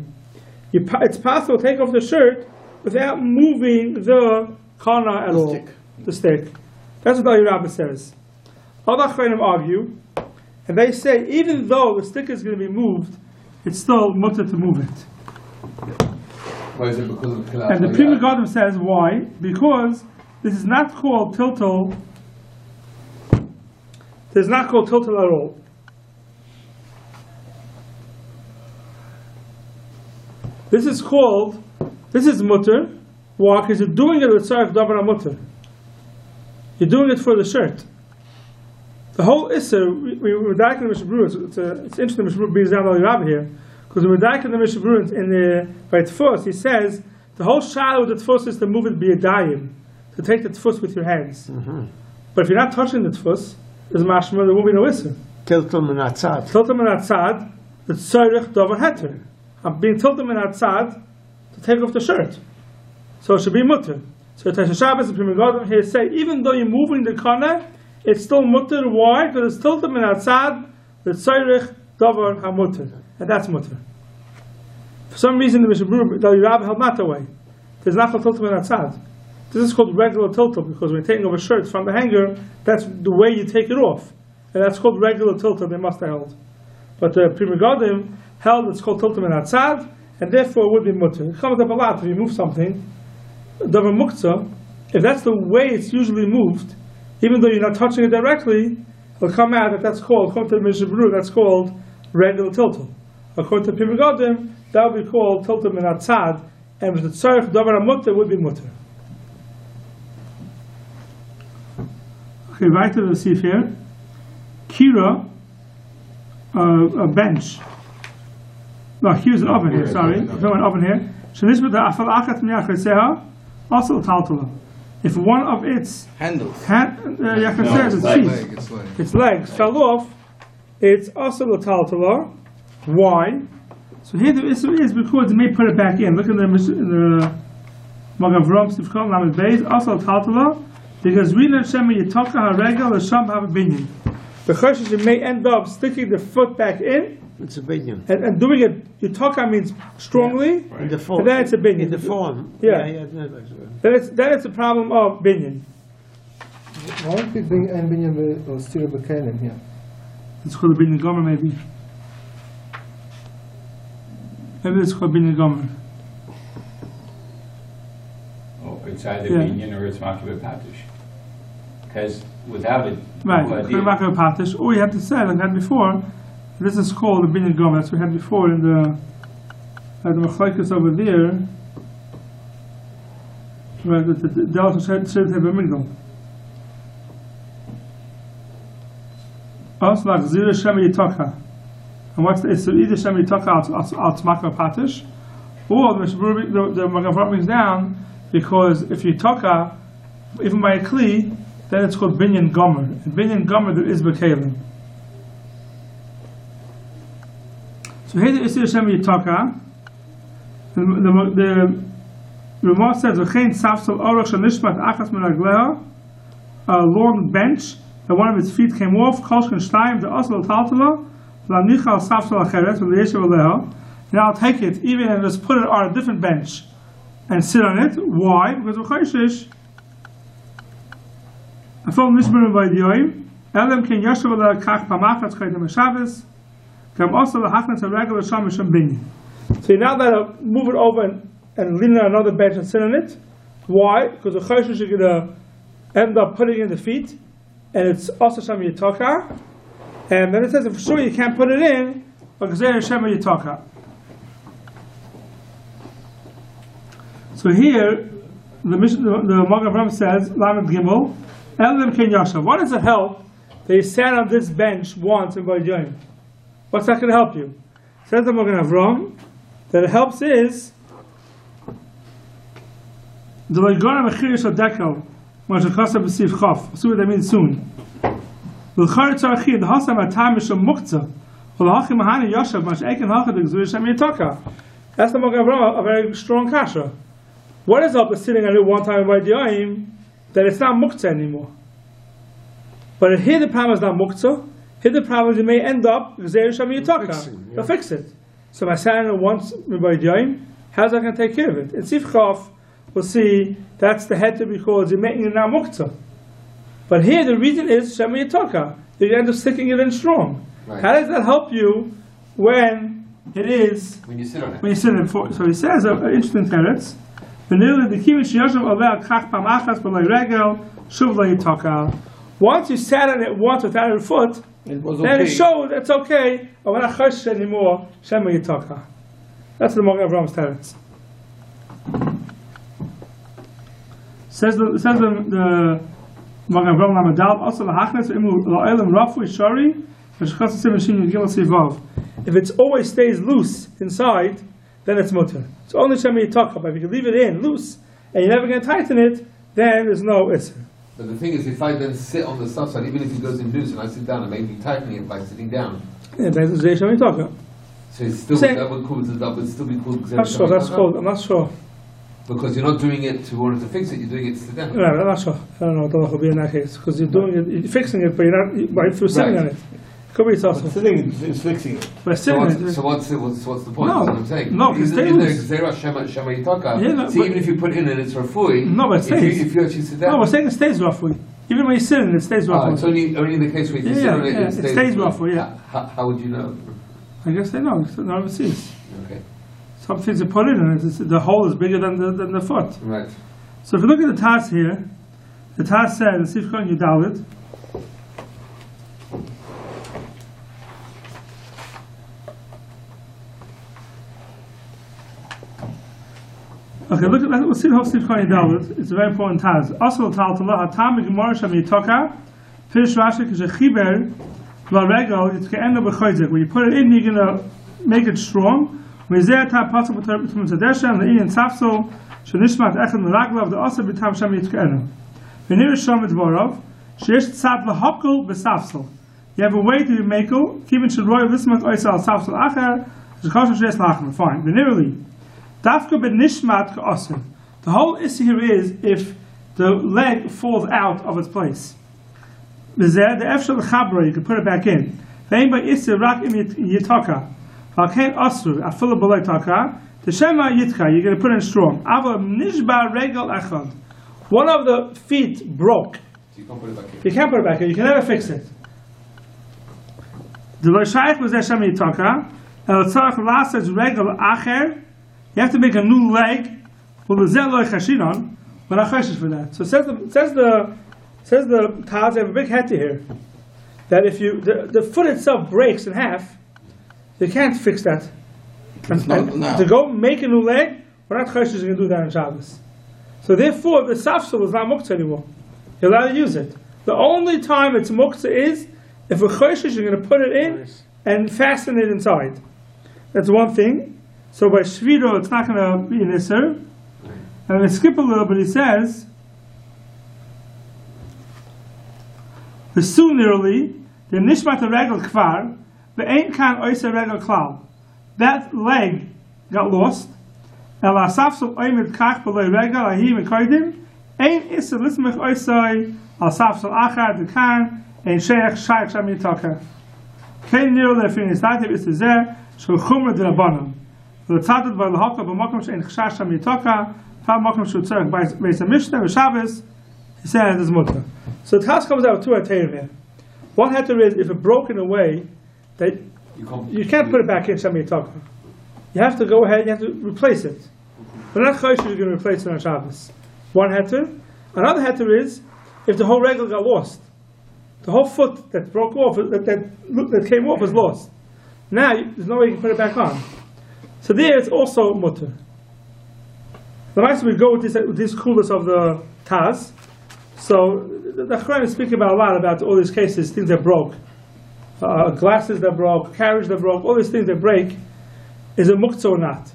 It's possible to take off the shirt without moving the kana at all. The stick. That's what the Rabbi says. Other Chayim argue, and they say even though the stick is going to be moved, it's still mutter to move it. Why is it because of Kilat? And the Pri Megadim says why? Because this is not called tiltal. It's not called tiltal at all. This is mutter. Why? Because you're doing it with tzarech davar mutter. You're doing it for the shirt. The whole Isser, we were daking the Mishabru, it's interesting the Mishabru brings down the Rabbi here, because when we're daking the Mishabru by Tfus, he says, the whole shadow with the Tfus is to move it b'yadayim, to take the Tfus with your hands. Mm-hmm. But if you're not touching the Tfus, there's mashma, there won't be no Isser. Tiltum min atzad. Tiltum min atzad, the tzarech davar heter. I'm being tiltum min atzad to take off the shirt. So it should be mutter. So Tasha Shabbos and Pri Megadim here say, even though you're moving the kana, it's still mutter. Why? Because it's tiltum min atzad, the tzarech davar hamutter, and that's mutter. For some reason, the Mishabur, the Rabbi held not that way. There's not called tiltum min atzad. This is called regular tiltum because when you're taking off a shirt from the hanger, that's the way you take it off, and that's called regular tiltum. They must have held, but the Pri Megadim held it's called tiltum min atzad, and therefore it would be mutter. It comes up a lot if you move something. Davar muktzah, if that's the way it's usually moved, even though you're not touching it directly, it'll come out that that's called, according to the Mishabru, that's called regular tiltum. According to Pri Megadim, that would be called tiltum min atzad, and with the tzarech davar mutter, it would be mutter. Okay, right to the sif here. Kira, a bench. No, here's an oven here, sorry. If you have an oven here. If one of its Handles. its legs fell off, it's also l'taltala. Why? So here the issue is because they may put it back in. Look in the Magav Rom Sivkon Lamed Beis, also l'taltala, because we learn Shema Yitaka HaRegel L'Sham HaBinyan. The Choshesh may end up sticking the foot back in. It's a binyan. And doing it, Yitaka means strongly, In the form. and then it's a binyan. In the form. Yeah. No. Then it's a problem of binyan. Why don't we bring ein binyan or still bekalim here? It's called a binyan gomer, maybe. Maybe it's called binyan gomer. Oh, it's either Yeah. binyan or it's makibeh patish. Because without it, Right, the whole idea- patish. Or you have to say, like I had before, this is called the binyan gomer. That's what we had before in the machlokes over there. Right, the Delta should have a migdal. Also, like Zira Shema Yitaka. And what's the issue? Either Shema Yitaka al Tzmaka Patish, or the Magav Ram brings down, because if you Yitaka, even by a Kli, then it's called Binyan Gomer. And Binyan Gomer there is Bekalim. So here the issue of Shema Yitaka, the Ramah says, "V'chein safsel orach shenishmat achas menagleha," a long bench that one of its feet came off. Kolshken shtayim the asal taltala lanichal safsel acheret v'liyeshav aleha. Now I'll take it, even and just put it on a different bench and sit on it. Why? Because v'chayshish. Afol nishmerim v'yidyoyim elem ken yashav aleha kach pamachatz kaitem Shabbos kam asal lahachnet haregel l'sham misham binyan. So you now gotta move it over and lean on another bench and sit on it. Why? Because the choshesh is gonna end up putting in the feet, and it's also Shema Yitaka. And then it says, for sure you can't put it in, because there's Shema Yitaka. So here, the Magav Ram says, Lamed Gimel, Elam Ken Yashav. What does it help that you sat on this bench once in Vayjoyim? What's that going to help you? Says the Magav Ram, that it helps is the Loigona Mechirish Adekel, Mashakasa B'Siv Chaf. See what that means soon. L'char tzarchi the hasam atam mishum muktzah. V'l'hachim mahani yashav mash eiken hachadik zuri shem yitaka. That's the Magav Ram, a very strong kasha. What is up with sitting on it one time by Diyayim, that it's not muktzah anymore. But here the problem is not muktzah. Here the problem is you may end up zuri shem yitaka. They'll fix it. So if I sat on it once by Diyayim, how's that going to take care of it? In Sif Chaf, we'll see that's the head to be called you're making it now muktzah. But here the reason is Shema Yitaka. You end up sticking it in strong. Right. How does that help you when it is When you sit on it. when you sit in it? So he says an interesting teretz. Once you sat on it once without a foot, It was then okay. it showed it's okay. But when I chosh anymore, Shema Yitaka. That's the Magav Ram's teretz. Says the Magav Ram Lamadal also lahachnes imu la'elam rafu shari v'shchas semishin yigil sivav. If it always stays loose inside, then it's mutter. It's only Shema Yitaka. But if you can leave it in loose and you're never going to tighten it, then there's no isser. But the thing is, if I then sit on the south side, even if it goes in loose and I sit down, I may be tightening it by sitting down. Yeah, that's Shema Yitaka. So it's still, Same. that would still be called I'm not sure. That's called. I'm not sure. Because you're not doing it to order to fix it, you're doing it to sit down. No, I'm not sure. I don't know. I don't know if it'll be in that case because you're doing it, you're fixing it, but you're not. But if you're sitting Right. on it, could be it's also. But sitting is fixing it. But So sitting on what's, it. so what's the point? No. That's what I'm saying. No, because Isn't stay there loose. Gzera Shema Yitaka? Yeah, no, See, but- even if you put in and it's rafui, No, but it stays. if you actually sit down. No, we're saying it stays roughly. Even when you're sitting, it stays roughly. It's only in the case where you sit on it, yeah, it stays, stays roughly, yeah. How would you know? I guess they know. It's not overseas. Okay, Some things you put in, and the hole is bigger than the foot. right. So if you look at the Taz here, the Taz says, Sifkon Yudalit, okay, let's see how Sifkon Yudalit. It's a very important Taz. Also, Taltala, Hatam, Gemara, Shem Yitaka, Pirish Rashi, Kishachiber, La Regel, it's going to end up with Chayzik. When you put it in, you're going to make it strong. מזה אתה פסוק בתחום צדשם לעניין ספסול שנשמעת אחד מרגליו דעשה בטעם שם יתקענו. ונראה שם דבריו שיש צד להקל בספסל. You have a way to make it, even should roy lismak oisa al safsal acher, shekosher shes lachmer. Fine. Venerally, dafka ben nishmat ka'aser. The whole issue here is if the leg falls out of its place. V'zeh, the efshel l'chabra, you can put it back in. Ve'im ba isir rak im yitaka. V'alkein asru, afilu b'lei taka. T'shema yitka, you're going to put it in strong. Ava nishba regal echad. One of the feet broke. So you can't put it back in. You can't put it back in, you can never fix it. The Loshayach was there Shemi Yitaka, El Tzarech Lasas Regal Acher, you have to make a new leg, well the Zel Loy Chashinon, but not Chashish for that. So says the Taz, I have a big head here, that if you, the foot itself breaks in half, you can't fix that. And to go make a new leg, we're not Chashish going to do that on Shabbos. So therefore, the Safsul is not Muktzah anymore. You're allowed to use it. The only time it's Muktzah is if a choshesh, you're going to put it in and fasten it inside. That's one thing. So by shviro, it's not going to be an isser. And we skip a little, but he says, "V'sunirli the nishmat regel kvar ve'ein kan oisa regel klal." That leg got lost. El asafsul oimed kach b'lei regel ahi mekaydim ein isser lismech oisai al safsul achar dekan. And Sheikh Shami Taka. Kein Nero der Finistati ist der Shul Chumra de Rabbanon. The Tzadid by Lahaka b'Makom she'en Chashash Shami Taka. Fam Makom she'u tzarech Beis HaMishnah v'Shabbos. He said it's mutter. So the task comes out with two atayim here. One heter is if it broke in a way that you can't put it back in Shami Taka. You have to go ahead. You have to replace it. But not Choshesh is going to replace it on Shabbos. One heter. Another heter is if the whole regel got lost. The whole foot that broke off, that came off, is lost. Now, there's no way you can put it back on. So there, it's also mutter. The nice we go with this coolness of the Taz. So the Chachamim is speaking about a lot about all these cases, things that broke, glasses that broke, carriage that broke, all these things that break. Is it muktzah or not?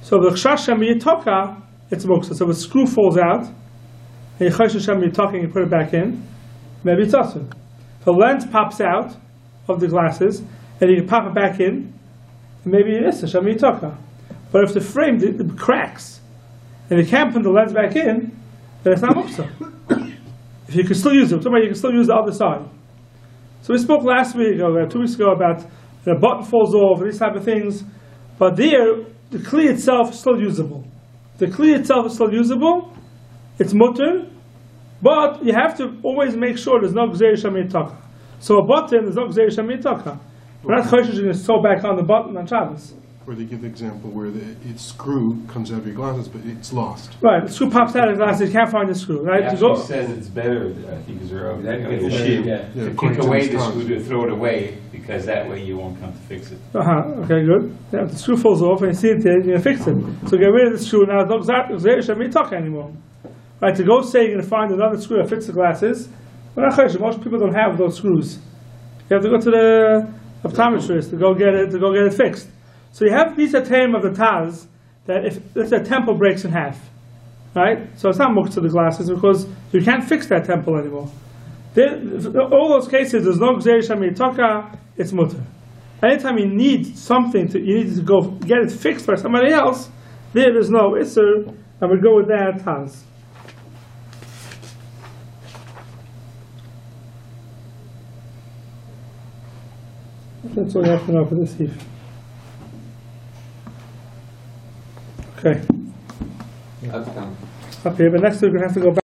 So the chashash yitoka, it's muktzah. So if a screw falls out, and you chashash yitoka and you put it back in. Maybe it's also. If a lens pops out of the glasses and you can pop it back in, maybe it is a Shami Yitaka. But if the frame cracks and you can't put the lens back in, then it's not Muktzah. If you can still use it, somebody you can still use the other side. So we spoke last week, or 2 weeks ago, about the button falls off, these type of things. But there, the kli itself is still usable. The kli itself is still usable. It's mutter. But you have to always make sure there's no Gzeir Shami Yitaka. So a button, there's no Gzeir Shami Yitaka. We're not choshesh going to sew back on the button on Shabbos. Or they give the example where its screw comes out of your glasses, but it's lost. Right, the screw pops out of the glasses, you can't find the screw. Right? It actually says it's better, I think, to kick away the screw, to throw it away, because that way you won't come to fix it. Okay, good. Yeah, if the screw falls off and you see it there, you're going to fix it. So get rid of the screw, now there's no Gzeir Shami Yitaka anymore. Right, to go say you're going to find another screw that fits the glasses, well, most people don't have those screws. You have to go to the optometrist to go get it fixed. So you have these atayim of the Taz that if the temple breaks in half, right? So it's not muktzah the glasses because you can't fix that temple anymore. All those cases, there's no Gzeir Shami Yitaka, it's mutter. Anytime you need something, you need to go get it fixed by somebody else, there's no isser, and we go with that Taz. That's all you have to know for this eve. Okay. That's done. Okay, but next week we're going to have to go back.